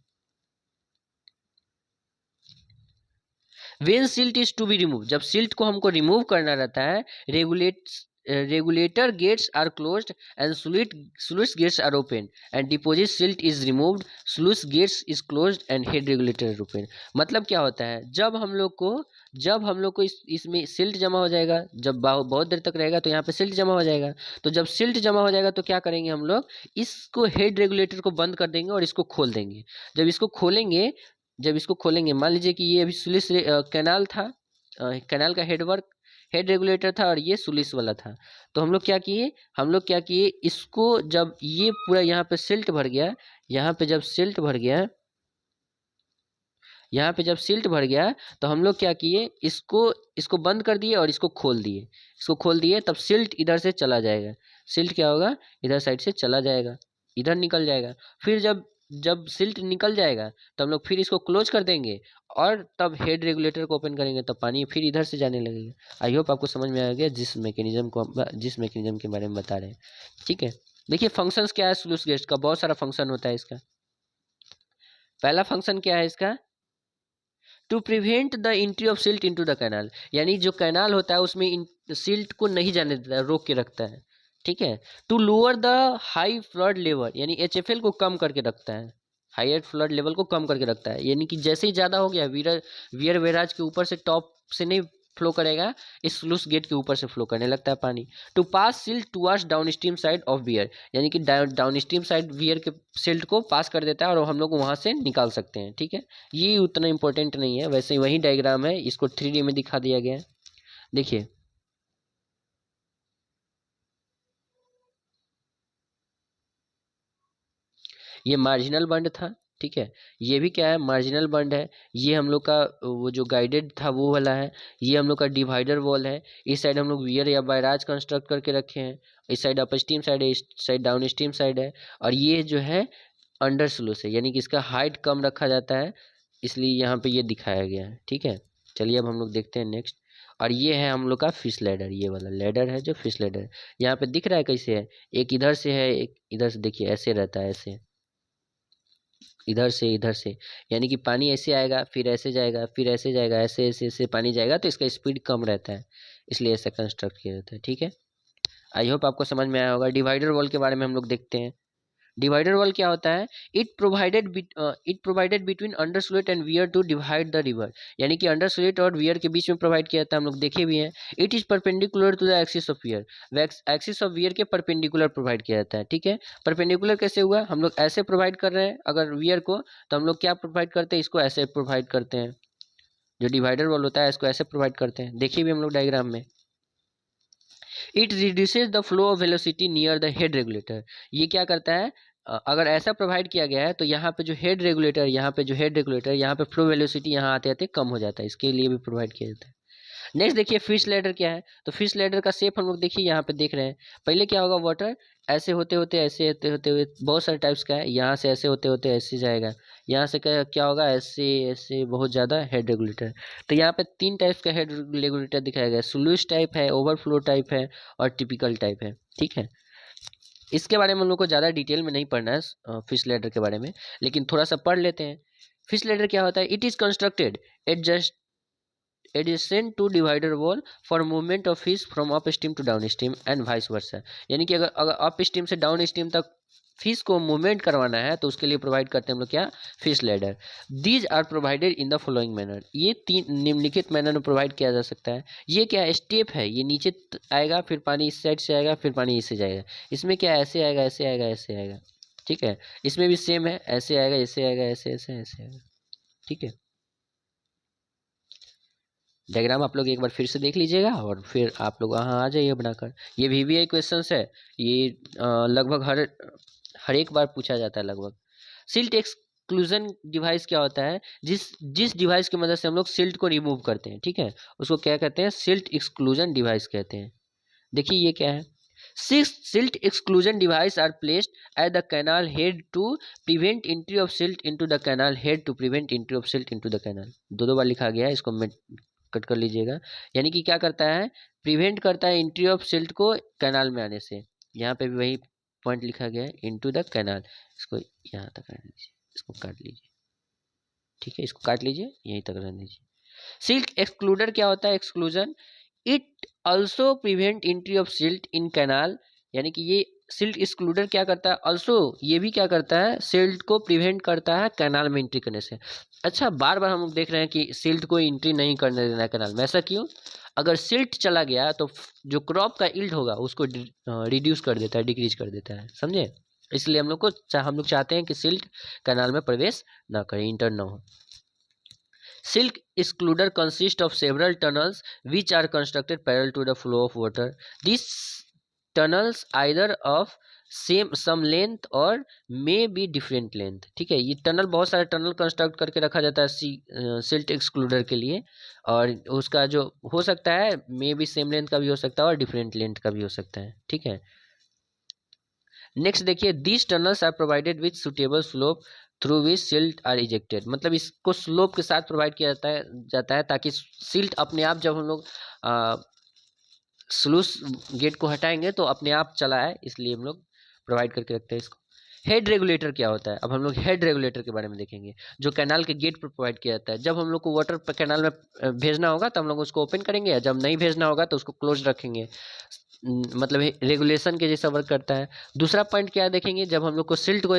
When silt is to be remove, जब सिल्ट को हमको रिमूव करना रहता है, regulator gates are closed and sluice gates are open and deposit silt is removed, sluice gates is closed and head regulator is open। मतलब क्या होता है, जब हम लोग को इसमें सिल्ट जमा हो जाएगा, जब बहुत देर तक रहेगा तो यहाँ पे सिल्ट जमा हो जाएगा। तो जब सिल्ट जमा हो जाएगा तो क्या करेंगे हम लोग, इसको हेड रेगुलेटर को बंद कर देंगे और इसको खोल देंगे। जब इसको खोलेंगे, मान लीजिए कि ये अभी सुलिस कैनाल था, कैनाल का हेड रेगुलेटर था और ये सुलिस वाला था। तो हम लोग क्या किए इसको, जब ये पूरा यहाँ पे सिल्ट भर गया, यहाँ पे जब सिल्ट भर गया, यहाँ पे जब सिल्ट भर गया तो हम लोग क्या किए, इसको बंद कर दिए और इसको खोल दिए। तब सिल्ट इधर से चला जाएगा, सिल्ट क्या होगा, इधर साइड से चला जाएगा, इधर निकल जाएगा। फिर जब जब सिल्ट निकल जाएगा तो हम लोग फिर इसको क्लोज कर देंगे और तब हेड रेगुलेटर को ओपन करेंगे, तब पानी फिर इधर से जाने लगेगा। आई होप आपको समझ में आ गया जिस मैकेनिज्म के बारे में बता रहे हैं, ठीक है। देखिए फंक्शंस क्या है स्लूइस गेट्स का, बहुत सारा फंक्शन होता है इसका। पहला फंक्शन क्या है इसका, to prevent the entry of silt into the canal, यानी जो कैनाल होता है उसमें सिल्ट को नहीं जाने देता है, रोक के रखता है, ठीक है। To lower the high flood level, यानी एचएफएल को कम करके रखता है, हायर फ्लड लेवल को कम करके रखता है। यानी कि जैसे ही ज़्यादा हो गया, वियर बैराज के ऊपर से टॉप से नहीं फ्लो करेगा, इस स्लूइस गेट के ऊपर से फ्लो करने लगता है पानी। To pass silt towards downstream side of weir, यानी कि डाउन स्ट्रीम साइड वियर के सिल्ट को पास कर देता है और हम लोग वहाँ से निकाल सकते हैं, ठीक है। ये उतना इंपॉर्टेंट नहीं है, वैसे वही डायग्राम है, इसको 3D में दिखा दिया गया है। देखिए ये मार्जिनल बंड था, ठीक है। ये भी क्या है, मार्जिनल बंड है। ये हम लोग का वो जो गाइडेड था वो वाला है। ये हम लोग का डिवाइडर वॉल है। इस साइड हम लोग वियर या बैराज कंस्ट्रक्ट करके रखे हैं। इस साइड अप स्ट्रीम साइड है, इस साइड डाउन स्ट्रीम साइड है। और ये जो है अंडर स्लूइस है, यानी कि इसका हाइट कम रखा जाता है, इसलिए यहाँ पे ये दिखाया गया है, ठीक है। चलिए अब हम लोग देखते हैं नेक्स्ट। और ये है हम लोग का फिश लैडर, ये वाला लैडर है जो फिश लैडर। यहाँ पे दिख रहा है कैसे है, एक इधर से है एक इधर से, देखिए ऐसे रहता है, ऐसे इधर से, यानी कि पानी ऐसे आएगा फिर ऐसे जाएगा फिर ऐसे जाएगा, ऐसे ऐसे ऐसे पानी जाएगा, तो इसका स्पीड कम रहता है, इसलिए ऐसा कंस्ट्रक्ट किया जाता है। ठीक है, आई होप आपको समझ में आया होगा। डिवाइडर वॉल के बारे में हम लोग देखते हैं। डिवाइडर वॉल क्या होता है, it provided between under sluice and weir to divide the river, यानी कि अंडर स्लेट और वियर के बीच में प्रोवाइड किया जाता है, हम लोग देखे भी हैं। It is perpendicular to the axis of weir, axis of weir के परपेंडिकुलर प्रोवाइड किया जाता है। ठीक है, परपेंडिकुलर कैसे हुआ, हम लोग ऐसे प्रोवाइड कर रहे हैं अगर वियर को, तो हम लोग क्या प्रोवाइड करते हैं, इसको ऐसे प्रोवाइड करते हैं। जो डिवाइडर वॉल होता है इसको ऐसे प्रोवाइड करते हैं, देखिए भी हम लोग डायग्राम में। It reduces the flow of velocity near the head regulator, ये क्या करता है, अगर ऐसा प्रोवाइड किया गया है तो यहाँ पे जो हेड रेगुलेटर, यहाँ पे फ्लो वेलोसिटी यहाँ आते आते कम हो जाता है, इसके लिए भी प्रोवाइड किया जाता है। नेक्स्ट देखिए फिश लैडर क्या है, तो फिश लैडर का शेप हम लोग देखिए यहाँ पे देख रहे हैं। पहले क्या होगा, वाटर ऐसे होते होते ऐसे होते होते हुए बहुत सारे टाइप्स का है, यहाँ से ऐसे होते होते ऐसे जाएगा, यहाँ से क्या क्या होगा, ऐसे ऐसे बहुत ज़्यादा हेड रेगुलेटर। तो यहाँ पे 3 टाइप्स का हेड रेगुलेटर दिखाया गया है, स्लूइस टाइप है, ओवरफ्लो टाइप है और टिपिकल टाइप है। ठीक है, इसके बारे में हम लोग को ज़्यादा डिटेल में नहीं पढ़ना है फिश लैडर के बारे में, लेकिन थोड़ा सा पढ़ लेते हैं। फिश लैडर क्या होता है, it is constructed adjust adjacent to divider wall for movement of fish from upstream to downstream and vice versa, यानी कि अगर अगर अप स्ट्रीम से डाउन स्ट्रीम तक फिश को मूवमेंट करवाना है तो उसके लिए प्रोवाइड करते हैं हम लोग क्या, fish ladder. These are provided in the following manner, ये 3 निम्नलिखित मैनर में प्रोवाइड किया जा सकता है। ये क्या स्टेप है, ये नीचे आएगा फिर पानी इस साइड से आएगा फिर पानी इससे जाएगा, इसमें क्या ऐसे आएगा ऐसे आएगा ऐसे आएगा। ठीक है, इसमें भी सेम है, ऐसे आएगा ऐसे आएगा ऐसे ऐसे ऐसे आएगा। ठीक है, डायग्राम आप लोग एक बार फिर से देख लीजिएगा और फिर आप लोग वहाँ आ जाइए बनाकर। ये VVI क्वेश्चंस है, ये लगभग हर एक बार पूछा जाता है लगभग। सिल्ट एक्सक्लूजन डिवाइस क्या होता है, जिस जिस डिवाइस की मदद से हम लोग सिल्ट को रिमूव करते हैं, ठीक है, उसको क्या कहते हैं, सिल्ट एक्सक्लूजन डिवाइस कहते हैं। देखिए ये क्या है, 6 silt exclusion device are placed at the canal head to prevent entry of silt into the canal head to prevent entry of silt into the canal। दो बार लिखा गया है, इसको मैं कट कर लीजिएगा। यानी कि क्या करता है, प्रिवेंट करता है एंट्री ऑफ सिल्ट को कैनाल में आने से। यहाँ पे भी वही पॉइंट लिखा गया है, इनटू द कैनाल। इसको यहाँ तक रहने दीजिए, इसको काट लीजिए। ठीक है, इसको काट लीजिए, यहीं तक रहने दीजिए। सिल्ट एक्सक्लूडर क्या होता है, exclusion, it also prevent entry of silt in canal, यानी कि ये सिल्ट एक्सक्लूडर क्या करता है, ऑल्सो ये भी क्या करता है, सिल्ट को प्रिवेंट करता है कैनाल में एंट्री करने से। अच्छा, बार बार हम लोग देख रहे हैं कि सिल्ट को एंट्री नहीं करने देना है कैनाल में, ऐसा क्यों, अगर सिल्ट चला गया तो जो क्रॉप का इल्ड होगा उसको रिड्यूस कर देता है, डिक्रीज कर देता है, समझे। इसलिए हम लोग चाहते हैं कि सिल्ट कैनाल में प्रवेश ना करे, इंटर ना हो। Silk excluder consists of several tunnels which are constructed parallel to the flow of water. These tunnels either of some length और may be different length। ठीक है, ये टनल, बहुत सारे टनल कंस्ट्रक्ट करके रखा जाता है सिल्ट एक्सक्लूडर के लिए, और उसका जो हो सकता है मे बी सेम लेंथ का भी हो सकता है और डिफरेंट लेंथ का भी हो सकता है। ठीक है, नेक्स्ट देखिए, this tunnels are provided with suitable slope through which silt are ejected, मतलब इसको स्लोप के साथ प्रोवाइड किया जाता है ताकि सिल्ट अपने आप, जब हम लोग स्लूस गेट को हटाएंगे तो अपने आप चला है, इसलिए हम लोग प्रोवाइड करके रखते हैं इसको। हेड रेगुलेटर क्या होता है, अब हम लोग हेड रेगुलेटर के बारे में देखेंगे, जो कैनाल के गेट पर प्रोवाइड किया जाता है। जब हम लोग को वाटर कैनाल में भेजना होगा तो हम लोग उसको ओपन करेंगे, जब नहीं भेजना होगा तो उसको क्लोज रखेंगे, मतलब रेगुलेशन के जैसा वर्क करता है। दूसरा पॉइंट क्या देखेंगे, जब हम लोग को सिल्ट को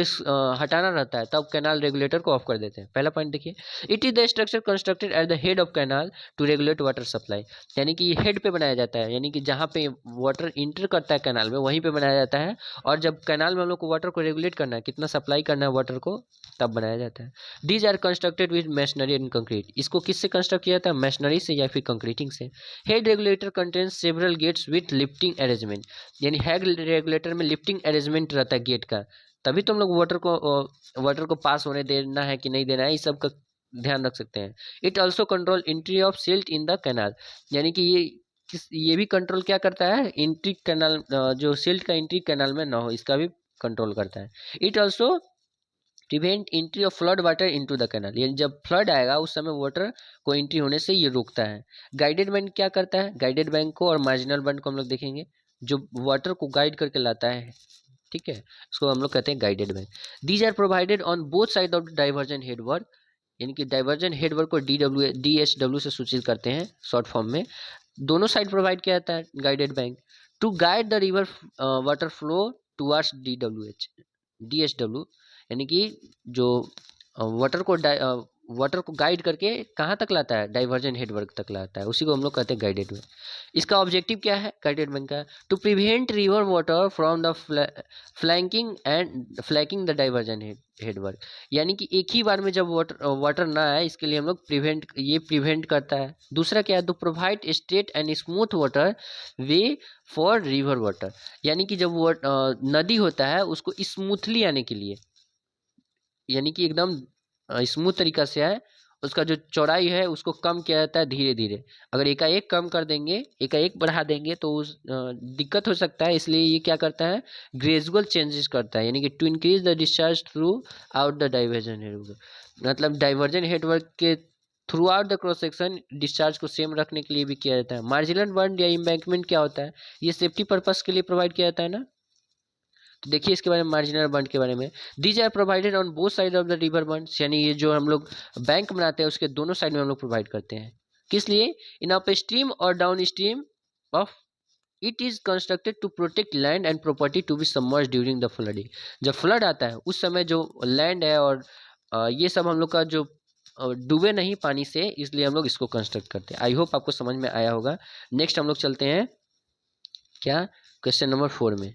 हटाना रहता है तब कैनाल रेगुलेटर को ऑफ कर देते हैं। पहला पॉइंट देखिए, it is the structure constructed at the head of canal to regulate water supply, यानी कि ये हेड पे बनाया जाता है, यानी कि जहाँ पे वाटर इंटर करता है कैनाल में वहीं पे बनाया जाता है, और जब कैनाल में हम लोग को वाटर को रेगुलेट करना है, कितना सप्लाई करना है वाटर को, तब बनाया जाता है। These are constructed with masonry and concrete, इसको किससे कंस्ट्रक्ट किया जाता है, मैशनरी से या फिर कंक्रीटिंग से। Head regulator contains several gates with lifting arrangement, यानी हेड रेगुलेटर में लिफ्टिंग अरेंजमेंट रहता है गेट का, तभी तो हम लोग वाटर को पास होने देना है कि नहीं देना है, इस सब का ध्यान रख सकते हैं। It also control entry of silt in the canal, यानी कि ये भी कंट्रोल क्या करता है, एंट्री कैनाल, जो सिल्ट का एंट्री कैनाल में ना हो, इसका भी कंट्रोल करता है। It also prevent entry of flood water into the canal, यानी जब फ्लड आएगा उस समय वाटर को एंट्री होने से ये रोकता है। गाइडेड बैंक क्या करता है, गाइडेड बैंक को और मार्जिनल बैंक को हम लोग देखेंगे, जो वाटर को गाइड करके लाता है, ठीक है, इसको हम लोग कहते हैं guided bank. These are provided on both side of diversion headwork, यानी कि डाइवर्जन हेडवर्क को DHW से सूचित करते हैं शॉर्ट फॉर्म में। दोनों साइड प्रोवाइड किया जाता है guided bank to guide the river water flow towards DHW, यानी कि जो वाटर को गाइड करके कहाँ तक लाता है, डाइवर्जन हेडवर्क तक लाता है, उसी को हम लोग कहते हैं गाइडेड बैंक। इसका ऑब्जेक्टिव क्या है गाइडेड बैंक का, to prevent river water from the flanking the diversion headwork, यानी कि एक ही बार में जब वाटर ना आए, इसके लिए हम लोग प्रिवेंट करता है। दूसरा क्या है, to provide straight and smooth water way for river water, यानी कि जब नदी होता है उसको स्मूथली आने के लिए, यानी कि एकदम स्मूथ तरीका से आए, उसका जो चौड़ाई है उसको कम किया जाता है धीरे धीरे। अगर एकाएक कम कर देंगे, एकाएक बढ़ा देंगे तो उस दिक्कत हो सकता है, इसलिए ये क्या करता है, ग्रेजुअल चेंजेस करता है, यानी कि to increase the discharge throughout the diversion headwork, मतलब डाइवर्जन हेडवर्क के throughout the cross section discharge को सेम रखने के लिए भी किया जाता है। मार्जिनल बंड या इम्बैंकमेंट क्या होता है, ये सेफ्टी पर्पस के लिए प्रोवाइड किया जाता है ना, तो देखिए इसके बारे में, मार्जिनल बंड के बारे में। These are provided on both side of the river bunds, यानी ये जो हम लोग बैंक बनाते हैं उसके दोनों साइड में हम लोग प्रोवाइड करते हैं। किस लिए, इन अप स्ट्रीम और downstream of it is constructed to protect land and property to be submerged during the flooding, जब फ्लड आता है उस समय जो लैंड है और ये सब हम लोग का जो डूबे नहीं पानी से, इसलिए हम लोग इसको कंस्ट्रक्ट करते हैं। आई होप आपको समझ में आया होगा। नेक्स्ट हम लोग चलते हैं क्या, क्वेश्चन नंबर 4 में।